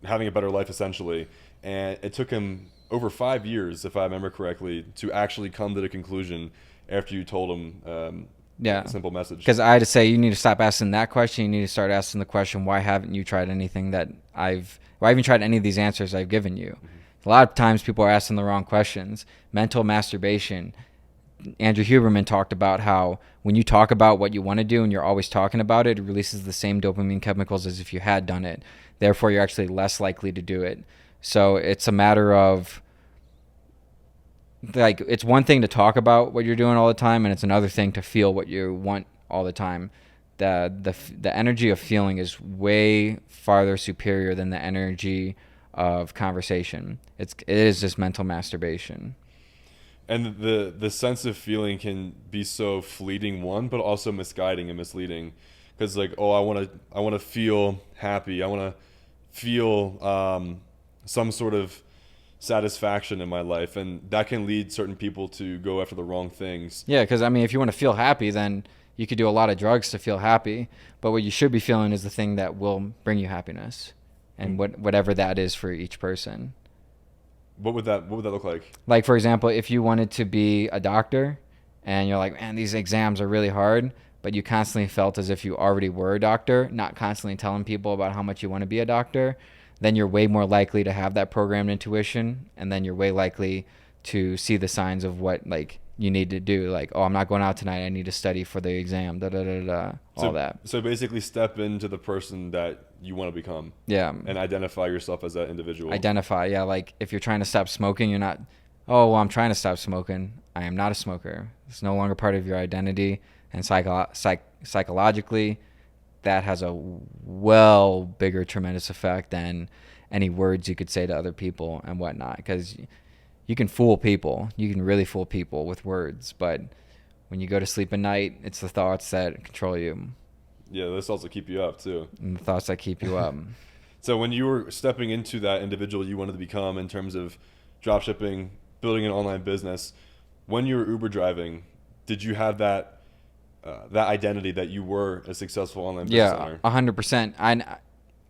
having a better life, essentially? And it took him over 5 years, if I remember correctly, to actually come to the conclusion after you told him a simple message. Because I had to say, you need to stop asking that question. You need to start asking the question, why haven't you tried anything why haven't you tried any of these answers I've given you? Mm-hmm. A lot of times people are asking the wrong questions. Mental masturbation. Andrew Huberman talked about how when you talk about what you want to do and you're always talking about it, it releases the same dopamine chemicals as if you had done it. Therefore, you're actually less likely to do it. So it's a matter of, like, it's one thing to talk about what you're doing all the time, and it's another thing to feel what you want all the time. The energy of feeling is way farther superior than the energy of conversation. It is just mental masturbation. And the sense of feeling can be so fleeting, one, but also misguiding and misleading, because like, oh, I want to feel happy, I want to feel some sort of satisfaction in my life, and that can lead certain people to go after the wrong things. Yeah, because I mean, if you want to feel happy, then you could do a lot of drugs to feel happy. But what you should be feeling is the thing that will bring you happiness, and whatever that is for each person. What would that look like? Like, for example, if you wanted to be a doctor and you're like, man, these exams are really hard, but you constantly felt as if you already were a doctor, not constantly telling people about how much you want to be a doctor, then you're way more likely to have that programmed intuition, and then you're way likely to see the signs of what, like, you need to do. Like, oh, I'm not going out tonight, I need to study for the exam, all that. So basically step into the person that you want to become. Yeah. And identify yourself as that individual. Identify, yeah. Like, if you're trying to stop smoking, you're not, oh, well, I'm trying to stop smoking. I am not a smoker. It's no longer part of your identity. And psychologically, that has a well bigger tremendous effect than any words you could say to other people and whatnot. Because you can fool people. You can really fool people with words. But when you go to sleep at night, it's the thoughts that control you. Yeah, those also keep you up too. And the thoughts that keep you up. So when you were stepping into that individual you wanted to become in terms of dropshipping, building an online business, when you were Uber driving, did you have that identity that you were a successful online business owner? Yeah,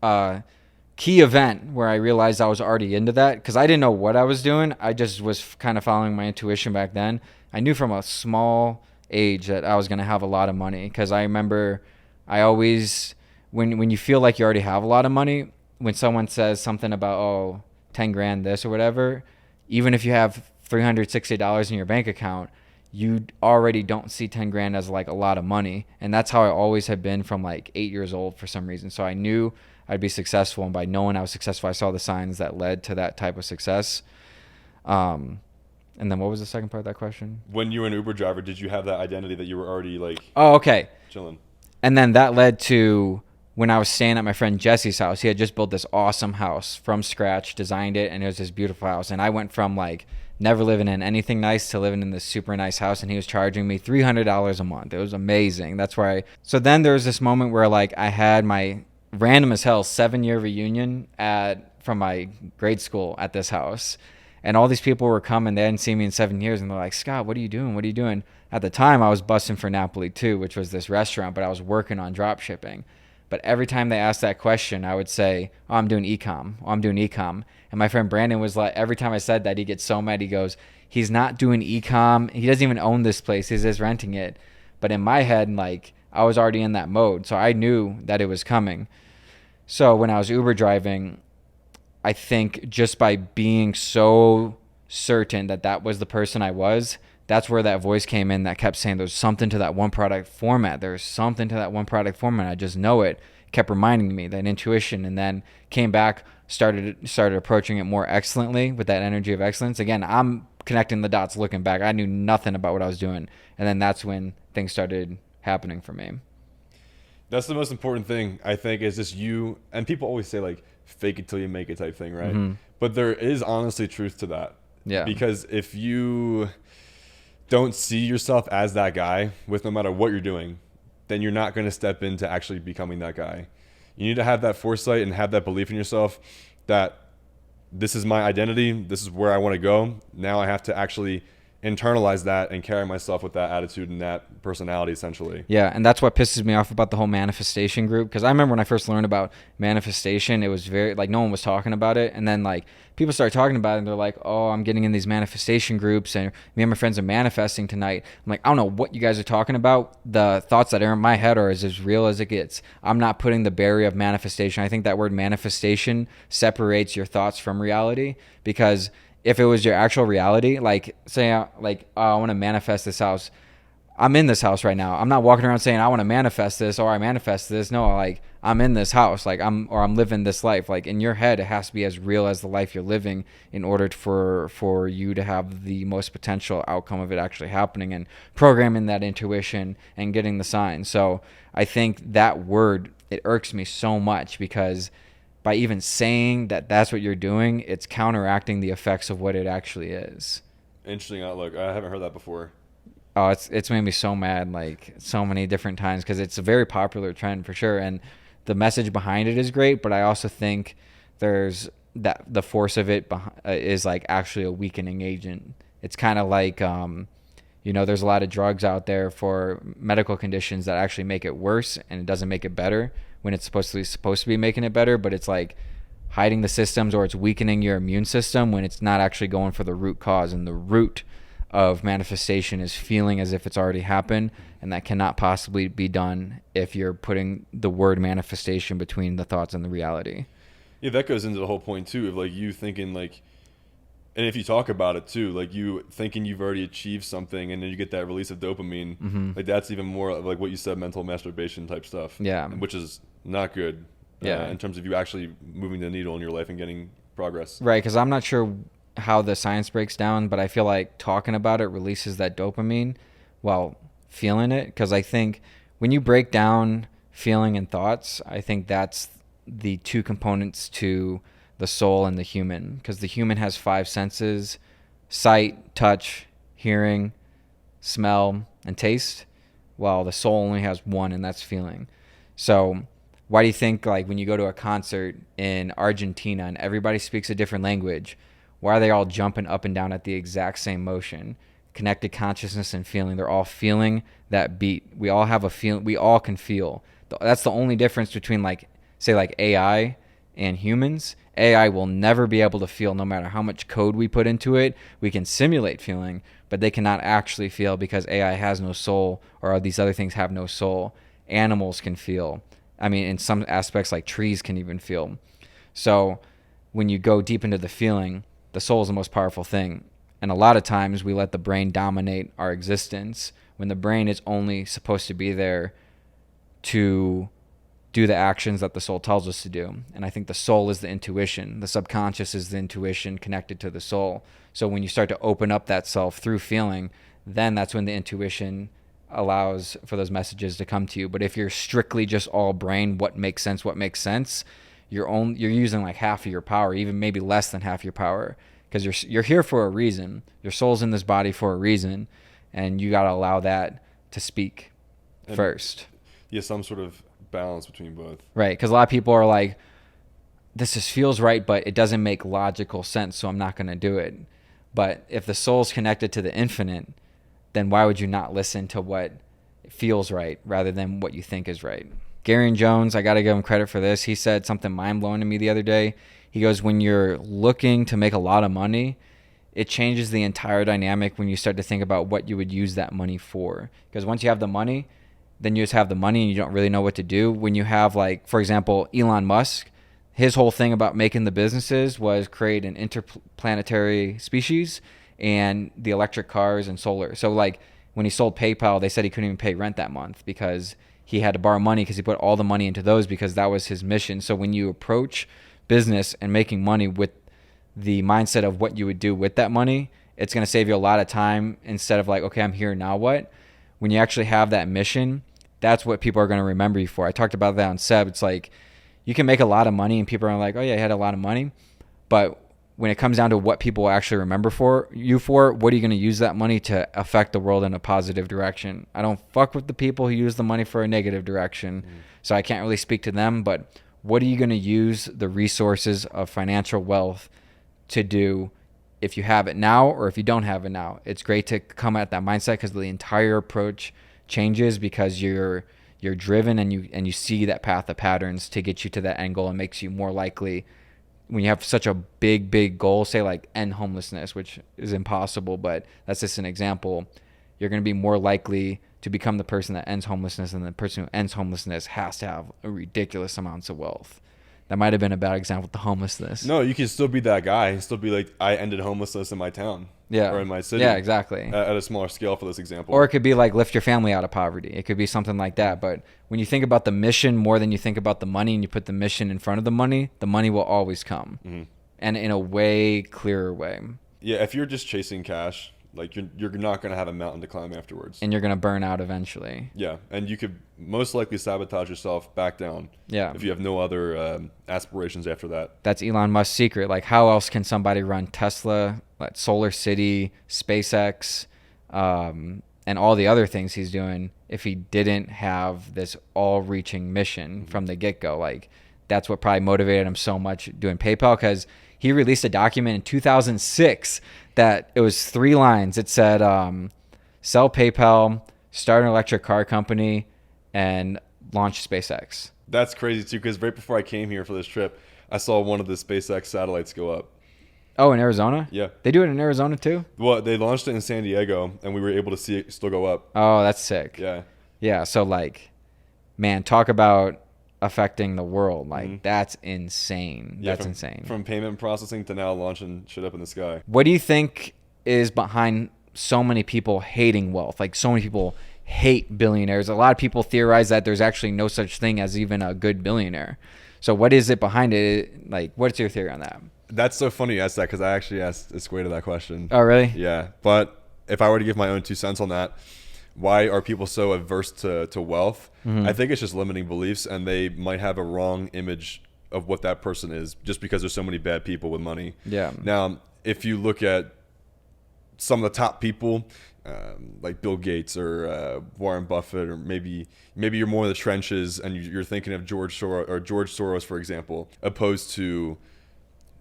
100%. Key event where I realized I was already into that, because I didn't know what I was doing. I just was kind of following my intuition back then. I knew from a small age that I was going to have a lot of money, because I remember I always, when you feel like you already have a lot of money, when someone says something about, oh, 10 grand this or whatever, even if you have $360 in your bank account, you already don't see 10 grand as like a lot of money. And that's how I always have been from like 8 years old for some reason. So I knew I'd be successful, and by knowing I was successful, I saw the signs that led to that type of success. And then what was the second part of that question? When you were an Uber driver, did you have that identity that you were already like chilling? And then that led to when I was staying at my friend Jesse's house. He had just built this awesome house from scratch, designed it, and it was this beautiful house. And I went from like never living in anything nice to living in this super nice house, and he was charging me $300 a month. It was amazing. That's where so then there was this moment where like I had my random as hell 7-year reunion from my grade school at this house. And all these people were coming. They hadn't seen me in 7 years. And they're like, Scott, what are you doing? What are you doing? At the time, I was busting for Napoli 2, which was this restaurant, but I was working on drop shipping. But every time they asked that question, I would say, oh, I'm doing e-com. Oh, I'm doing e-com. And my friend Brandon was like, every time I said that, he gets so mad. He goes, he's not doing e-com. He doesn't even own this place. He's just renting it. But in my head, like, I was already in that mode. So I knew that it was coming. So when I was Uber driving, I think just by being so certain that that was the person I was, that's where that voice came in that kept saying there's something to that one product format. There's something to that one product format. I just know it. Kept reminding me, that intuition, and then came back, started approaching it more excellently with that energy of excellence. Again, I'm connecting the dots looking back. I knew nothing about what I was doing. And then that's when things started happening for me. That's the most important thing, I think, is just you. And people always say like fake it till you make it type thing, right? Mm-hmm. But there is honestly truth to that. Yeah. Because if you don't see yourself as that guy with no matter what you're doing, then you're not going to step into actually becoming that guy. You need to have that foresight and have that belief in yourself that this is my identity. This is where I want to go. Now I have to actually internalize that and carry myself with that attitude and that personality, essentially. Yeah, and that's what pisses me off about the whole manifestation group, because I remember when I first learned about manifestation, it was very, like, no one was talking about it, and then, like, people started talking about it, and they're like, oh, I'm getting in these manifestation groups, and me and my friends are manifesting tonight. I'm like, I don't know what you guys are talking about. The thoughts that are in my head are as real as it gets. I'm not putting the barrier of manifestation. I think that word manifestation separates your thoughts from reality, because if it was your actual reality, like say like I want to manifest this house. I'm in this house right now. I'm not walking around saying I want to manifest this or I manifest this. No, like I'm in this house, like I'm living this life. Like in your head, it has to be as real as the life you're living in order for you to have the most potential outcome of it actually happening, and programming that intuition and getting the signs. So I think that word, it irks me so much because by even saying that that's what you're doing, it's counteracting the effects of what it actually is. Interesting outlook. I haven't heard that before. Oh, it's made me so mad, like so many different times, because it's a very popular trend for sure, and the message behind it is great. But I also think there's that the force of it is like actually a weakening agent. It's kind of like there's a lot of drugs out there for medical conditions that actually make it worse, and it doesn't make it better when it's supposed to be making it better. But it's like hiding the systems, or it's weakening your immune system when it's not actually going for the root cause, and the root of manifestation is feeling as if it's already happened, and that cannot possibly be done if you're putting the word manifestation between the thoughts and the reality. Yeah, that goes into the whole point too of like you thinking like, and if you talk about it too, like you thinking you've already achieved something, and then you get that release of dopamine. Like that's even more of like what you said, mental masturbation type stuff. Yeah. Which is not good. Yeah. In terms of you actually moving the needle in your life and getting progress. Right, because I'm not sure how the science breaks down, but I feel like talking about it releases that dopamine while feeling it. Because I think when you break down feeling and thoughts, I think that's the two components to the soul and the human. Because the human has five senses: sight, touch, hearing, smell, and taste, while the soul only has one, and that's feeling. So why do you think, like, when you go to a concert in Argentina and everybody speaks a different language, why are they all jumping up and down at the exact same motion? Connected consciousness and feeling. They're all feeling that beat. We all have a feel. We all can feel. That's the only difference between, like, say, like AI and humans. AI will never be able to feel no matter how much code we put into it. We can simulate feeling, but they cannot actually feel because AI has no soul, or these other things have no soul. Animals can feel. I mean, in some aspects, like trees can even feel. So when you go deep into the feeling, the soul is the most powerful thing. And a lot of times we let the brain dominate our existence when the brain is only supposed to be there to do the actions that the soul tells us to do. And I think the soul is the intuition. The subconscious is the intuition connected to the soul. So when you start to open up that self through feeling, then that's when the intuition allows for those messages to come to you. But if you're strictly just all brain, what makes sense, you're using like half of your power, even maybe less than half your power, because you're here for a reason. Your soul's in this body for a reason, and you got to allow that to speak And first. Yeah, some sort of balance between both. Right, because a lot of people are like, this just feels right, but it doesn't make logical sense, so I'm not going to do it. But if the soul's connected to the infinite, then why would you not listen to what feels right rather than what you think is right? Gary Jones, I got to give him credit for this. He said something mind-blowing to me the other day. He goes, when you're looking to make a lot of money, it changes the entire dynamic when you start to think about what you would use that money for. Because once you have the money, then you just have the money and you don't really know what to do. When you have, like, for example, Elon Musk, his whole thing about making the businesses was create an interplanetary species and the electric cars and solar. So, like, when he sold PayPal, they said he couldn't even pay rent that month because he had to borrow money because he put all the money into those because that was his mission. So when you approach business and making money with the mindset of what you would do with that money, it's going to save you a lot of time instead of like, okay, I'm here, now what? When you actually have that mission, that's what people are going to remember you for. I talked about that on Seb. It's like you can make a lot of money and people are like, oh yeah, I had a lot of money. But when it comes down to what people actually remember you for, what are you going to use that money to affect the world in a positive direction? I don't fuck with the people who use the money for a negative direction. So I can't really speak to them, but what are you going to use the resources of financial wealth to do if you have it now or if you don't have it now? It's great to come at that mindset because the entire approach changes because you're driven and you see that path of patterns to get you to that end goal and makes you more likely. When you have such a big goal, say like end homelessness, which is impossible, but that's just an example, you're going to be more likely to become the person that ends homelessness, and the person who ends homelessness has to have a ridiculous amounts of wealth. That might have been a bad example with the homelessness. No, you can still be that guy and still be like, I ended homelessness in my town. Yeah. Or in my city. Yeah, exactly. At a smaller scale for this example. Or it could be like lift your family out of poverty. It could be something like that. But when you think about the mission more than you think about the money, and you put the mission in front of the money will always come. Mm-hmm. And in a way clearer way. Yeah, if you're just chasing cash, like you're not going to have a mountain to climb afterwards. And you're going to burn out eventually. Yeah, and you could most likely sabotage yourself back down. Yeah. If you have no other aspirations after that. That's Elon Musk's secret. Like, how else can somebody run Tesla, like Solar City, SpaceX, and all the other things he's doing if he didn't have this all-reaching mission from the get-go? Like, that's what probably motivated him so much doing PayPal, because he released a document in 2006 that it was 3 lines. It said, sell PayPal, start an electric car company, and launch SpaceX. That's crazy too, because right before I came here for this trip, I saw one of the SpaceX satellites go up. Oh, in Arizona? Yeah. They do it in Arizona too? Well, they launched it in San Diego, and we were able to see it still go up. Oh, that's sick. Yeah. Yeah, so like, man, talk about affecting the world. Like, that's insane. Yeah, that's insane. From payment processing to now launching shit up in the sky. What do you think is behind so many people hating wealth? Like, so many people hate billionaires. A lot of people theorize that there's actually no such thing as even a good billionaire. So what is it behind it? Like, what's your theory on that? That's so funny you asked that, because I actually asked Esqueda that question. Oh, really? Yeah. But if I were to give my own 2 cents on that, why are people so averse to wealth? Mm-hmm. I think it's just limiting beliefs, and they might have a wrong image of what that person is just because there's so many bad people with money. Yeah. Now, if you look at some of the top people, like Bill Gates or Warren Buffett, or maybe you're more in the trenches and you're thinking of George Soros, for example, opposed to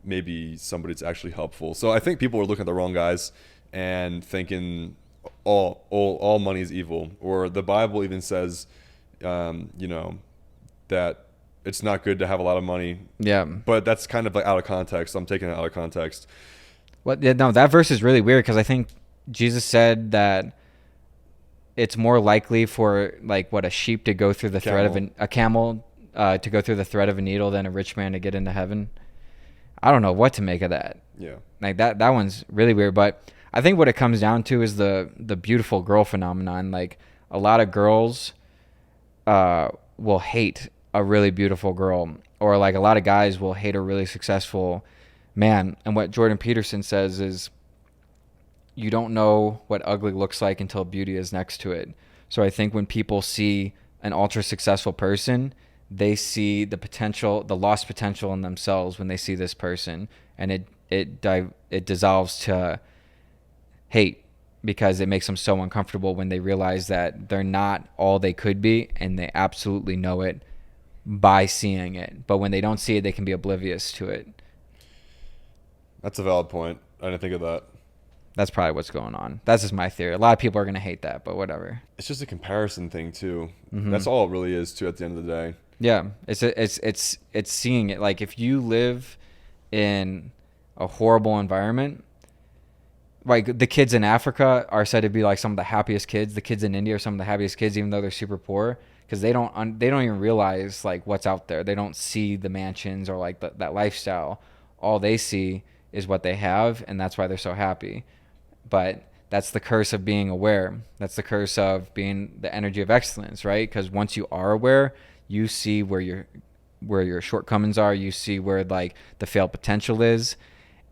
maybe somebody that's actually helpful. So I think people are looking at the wrong guys and thinking all money is evil, or the Bible even says, that it's not good to have a lot of money. Yeah. But that's kind of like out of context. I'm taking it out of context. Well, yeah, no, that verse is really weird, because I think Jesus said that it's more likely for like a sheep to go through the thread of a camel to go through the thread of a needle than a rich man to get into heaven. I don't know what to make of that. Yeah. Like that one's really weird, but I think what it comes down to is the beautiful girl phenomenon. Like, a lot of girls will hate a really beautiful girl, or like a lot of guys will hate a really successful man. And what Jordan Peterson says is, you don't know what ugly looks like until beauty is next to it. So I think when people see an ultra successful person, they see the potential, the lost potential in themselves when they see this person, and it dissolves to hate, because it makes them so uncomfortable when they realize that they're not all they could be, and they absolutely know it by seeing it. But when they don't see it, they can be oblivious to it. That's a valid point. I didn't think of that. That's probably what's going on. That's just my theory. A lot of people are going to hate that, but whatever. It's just a comparison thing too. Mm-hmm. That's all it really is too at the end of the day. Yeah, it's seeing it. Like, if you live in a horrible environment, like the kids in Africa are said to be like some of the happiest kids. The kids in India are some of the happiest kids, even though they're super poor, because they don't even realize like what's out there. They don't see the mansions or like that lifestyle. All they see is what they have, and that's why they're so happy. But that's the curse of being aware. That's the curse of being the energy of excellence, right? Because once you are aware, you see where your shortcomings are. You see where like the failed potential is,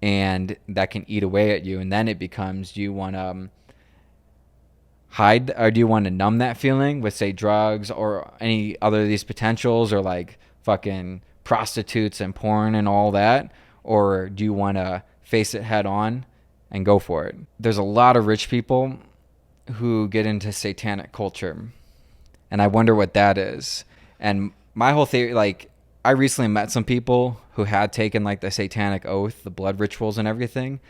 and that can eat away at you. And then it becomes, do you want to hide, or do you want to numb that feeling with, say, drugs or any other of these potentials, or like fucking prostitutes and porn and all that? Or do you want to face it head on and go for it? There's a lot of rich people who get into satanic culture, and I wonder what that is. And my whole theory, like, I recently met some people who had taken like the satanic oath, the blood rituals and everything,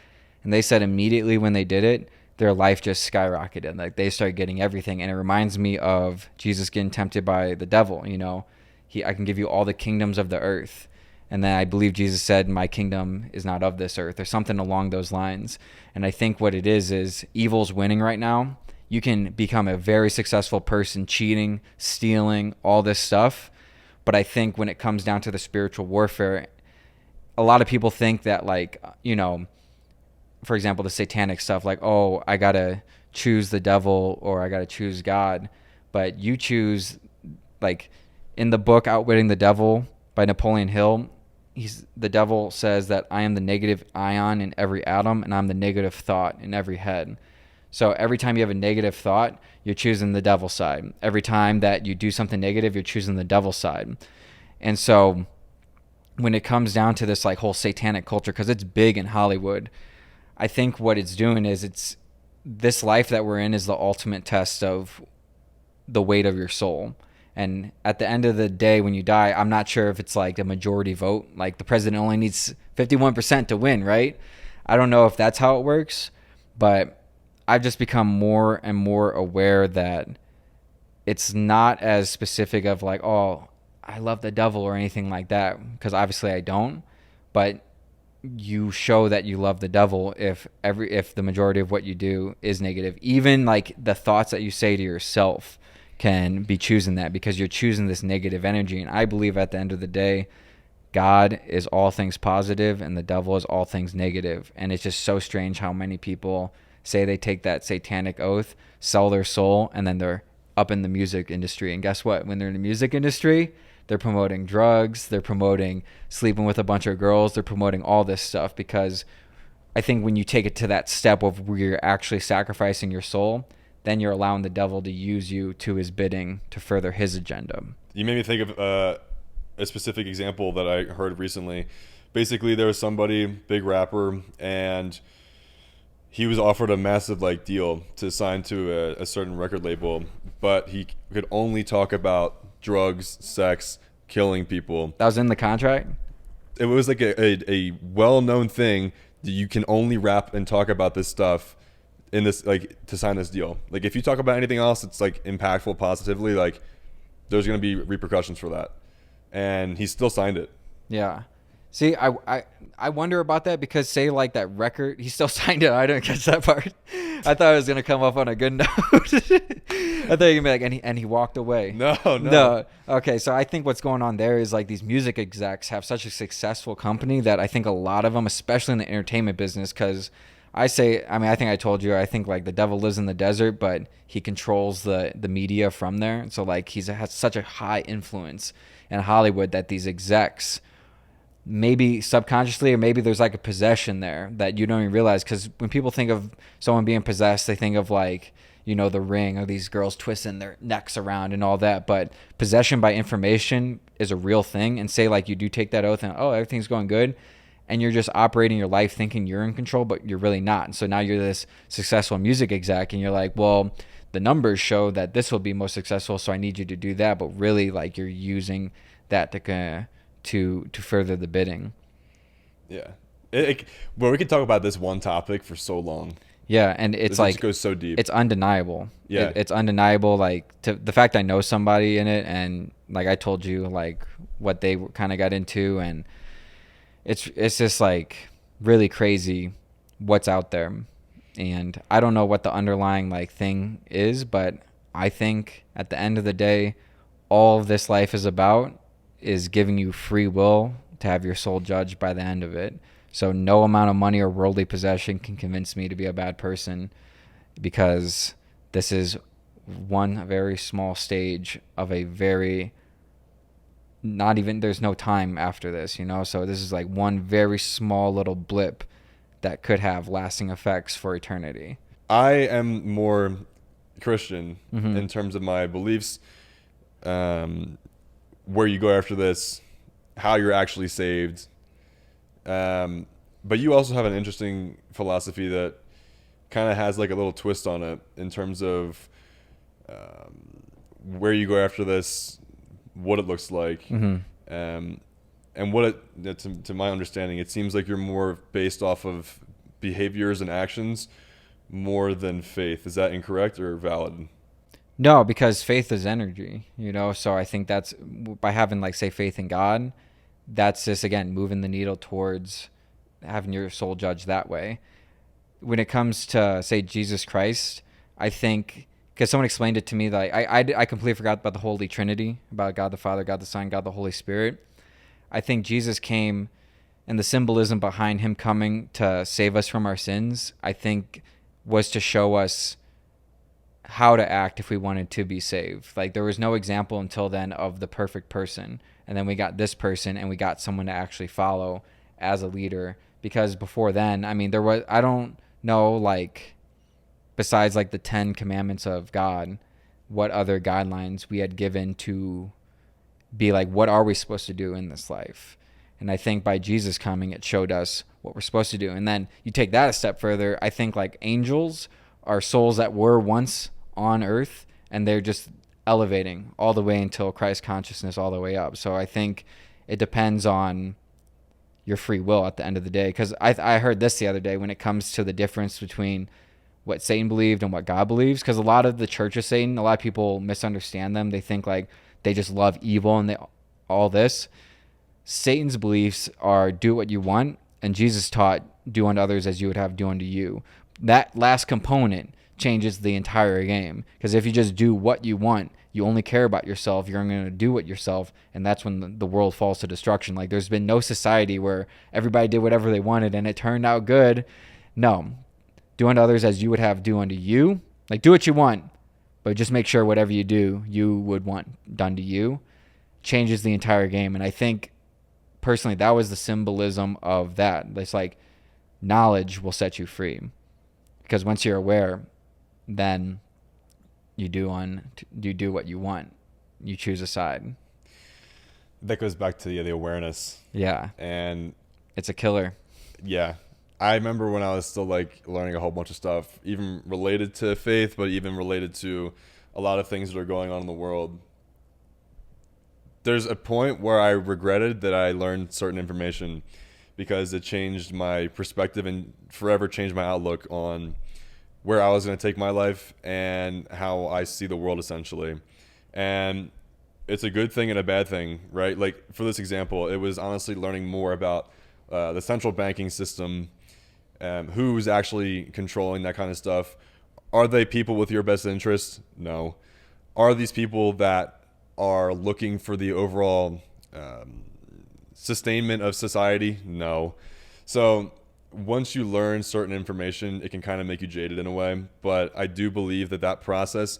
and they said immediately when they did it, their life just skyrocketed. Like, they started getting everything. And it reminds me of Jesus getting tempted by the devil. I can give you all the kingdoms of the earth. And then I believe Jesus said, my kingdom is not of this earth, or something along those lines. And I think what it is evil's winning right now. You can become a very successful person cheating, stealing, all this stuff. But I think when it comes down to the spiritual warfare, a lot of people think that, like, for example, the satanic stuff, like, oh, I got to choose the devil or I got to choose God. But you choose, like, in the book Outwitting the Devil by Napoleon Hill, the devil says that I am the negative ion in every atom and I'm the negative thought in every head. So every time you have a negative thought, you're choosing the devil's side. Every time that you do something negative, you're choosing the devil's side. And so when it comes down to this, like, whole satanic culture, because it's big in Hollywood, I think what it's doing is this life that we're in is the ultimate test of the weight of your soul. And at the end of the day, when you die, I'm not sure if it's like a majority vote. Like, the president only needs 51% to win, right? I don't know if that's how it works, but I've just become more and more aware that it's not as specific of like, oh, I love the devil or anything like that, because obviously I don't. But you show that you love the devil if the majority of what you do is negative. Even like the thoughts that you say to yourself can be choosing that, because you're choosing this negative energy. And I believe at the end of the day, God is all things positive and the devil is all things negative. And it's just so strange how many people say they take that satanic oath, sell their soul, and then they're up in the music industry. And guess what? When they're in the music industry, they're promoting drugs, they're promoting sleeping with a bunch of girls, they're promoting all this stuff, because I think when you take it to that step of where you're actually sacrificing your soul, then you're allowing the devil to use you to his bidding to further his agenda. You made me think of a specific example that I heard recently. Basically, there was somebody, big rapper, and he was offered a massive like deal to sign to a certain record label, but he could only talk about drugs, sex, killing people. That was in the contract? It was like a well-known thing that you can only rap and talk about this stuff in this, like, to sign this deal. Like, if you talk about anything else it's like impactful positively, like, there's going to be repercussions for that. And he still signed it. Yeah. See, I wonder about that, because say like that record, he still signed it. I didn't catch that part. I thought it was gonna come up on a good note. I thought you were gonna be like, and he walked away. No. Okay, so I think what's going on there is like these music execs have such a successful company that I think a lot of them, especially in the entertainment business, because I think I told you, I think like the devil lives in the desert, but he controls the media from there. So like has such a high influence in Hollywood that these execs, maybe subconsciously, or maybe there's like a possession there that you don't even realize. Because when people think of someone being possessed, they think of like, The Ring, or these girls twisting their necks around and all that. But possession by information is a real thing. And say like you do take that oath and, oh, everything's going good, and you're just operating your life thinking you're in control, but you're really not. And so now you're this successful music exec, and you're like, well, the numbers show that this will be most successful, so I need you to do that. But really, like, you're using that to further the bidding. Yeah. Well, we could talk about this one topic for so long. Yeah, and it's like, it goes so deep. It's undeniable. Yeah. It's undeniable, like, to the fact I know somebody in it, and like I told you, like, what they kind of got into, and it's just like really crazy what's out there. And I don't know what the underlying like thing is, but I think at the end of the day, all of this life is about is giving you free will to have your soul judged by the end of it. So no amount of money or worldly possession can convince me to be a bad person, because this is one very small stage of a very, not even, there's no time after this, so this is like one very small little blip that could have lasting effects for eternity. I am more Christian in terms of my beliefs, where you go after this, how you're actually saved. But you also have an interesting philosophy that kind of has like a little twist on it in terms of where you go after this, what it looks like, and what it, to my understanding, it seems like you're more based off of behaviors and actions more than faith. Is that incorrect or valid? No, because faith is energy, so I think that's, by having like, say, faith in God, that's just, again, moving the needle towards having your soul judged that way. When it comes to, say, Jesus Christ, I think because someone explained it to me that I completely forgot about the Holy Trinity, about God the Father, God the Son, God the Holy Spirit. I think Jesus came, and the symbolism behind him coming to save us from our sins, I think, was to show us how to act if we wanted to be saved. Like, there was no example until then of the perfect person. And then we got this person, and we got someone to actually follow as a leader. Because before then, I mean, I don't know, like, besides like the 10 commandments of God, what other guidelines we had given to be like, what are we supposed to do in this life? And I think by Jesus coming, it showed us what we're supposed to do. And then you take that a step further. I think like angels are souls that were once on earth, and they're just elevating all the way until Christ consciousness all the way up. So I think it depends on your free will at the end of the day. Because I heard this the other day when it comes to the difference between what Satan believed and what God believes. Because a lot of the Church of Satan, a lot of people misunderstand them. They think like they just love evil and all this. Satan's beliefs are do what you want, and Jesus taught do unto others as you would have do unto you. That last component changes the entire game, because if you just do what you want, you only care about yourself, you're going to do it yourself, and that's when the world falls to destruction. Like, there's been no society where everybody did whatever they wanted and it turned out good. No. Do unto others as you would have do unto you. Like, do what you want, but just make sure whatever you do, you would want done to you. Changes the entire game. And I think personally that was the symbolism of that. It's like knowledge will set you free, because once you're aware, then you do what you want. You choose a side. That goes back to the awareness. Yeah. And it's a killer. Yeah. I remember when I was still like learning a whole bunch of stuff, even related to faith, but even related to a lot of things that are going on in the world. There's a point where I regretted that I learned certain information, because it changed my perspective and forever changed my outlook on where I was going to take my life and how I see the world, essentially. And it's a good thing and a bad thing, right? Like, for this example, it was honestly learning more about the central banking system, who's actually controlling that kind of stuff. Are they people with your best interest? No. Are these people that are looking for the overall sustainment of society? No. So once you learn certain information, it can kind of make you jaded in a way. But I do believe that process,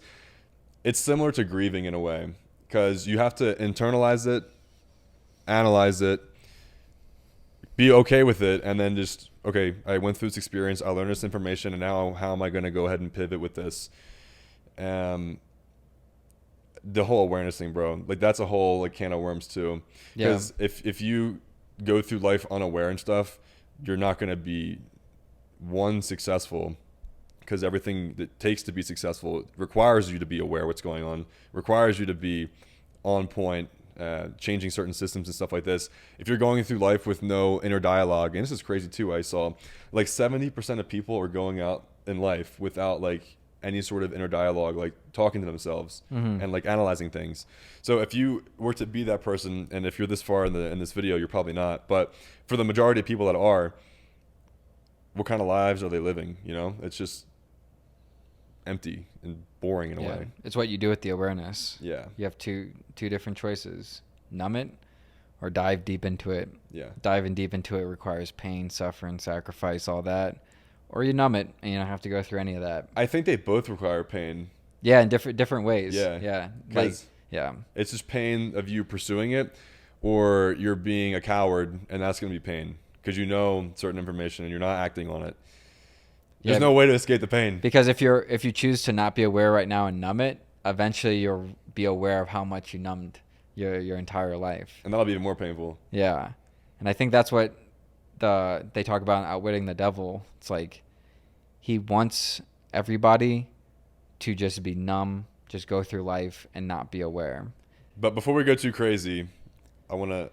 it's similar to grieving in a way, because you have to internalize it, analyze it, be okay with it, and then just, okay, I went through this experience, I learned this information, and now how am I going to go ahead and pivot with this? The whole awareness thing, bro, like, that's a whole like can of worms too. Because if you go through life unaware and stuff, you're not going to be successful, because everything that takes to be successful requires you to be aware what's going on, requires you to be on point, changing certain systems and stuff like this. If you're going through life with no inner dialogue, and this is crazy too, I saw like 70% of people are going out in life without like any sort of inner dialogue, like talking to themselves and like analyzing things. So if you were to be that person, and if you're this far in this video, you're probably not, but for the majority of people that are, what kind of lives are they living? You know, it's just empty and boring in a way. It's what you do with the awareness. Yeah. You have two different choices: numb it or dive deep into it. Yeah. Diving deep into it requires pain, suffering, sacrifice, all that. Or you numb it and you don't have to go through any of that. I think they both require pain. Yeah, in different ways. Yeah. Like, yeah. It's just pain of you pursuing it, or you're being a coward, and that's going to be pain because you know certain information and you're not acting on it. There's no way to escape the pain. Because if you choose to not be aware right now and numb it, eventually you'll be aware of how much you numbed your entire life. And that'll be even more painful. Yeah. And I think that's what they talk about in Outwitting the Devil. It's like he wants everybody to just be numb, just go through life and not be aware. But before we go too crazy, I want to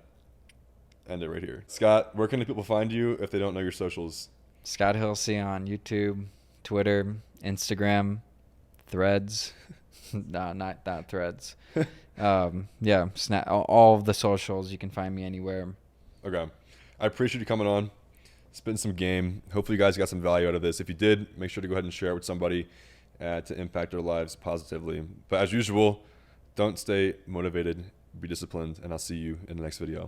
end it right here. Scott, where can the people find you if they don't know your socials? Scott Hilse on YouTube, Twitter, Instagram, Threads. No, not Threads. All of the socials. You can find me anywhere. Okay. I appreciate you coming on, spitting some game. Hopefully you guys got some value out of this. If you did, make sure to go ahead and share it with somebody. to impact our lives positively. But as usual, don't stay motivated, be disciplined, and I'll see you in the next video.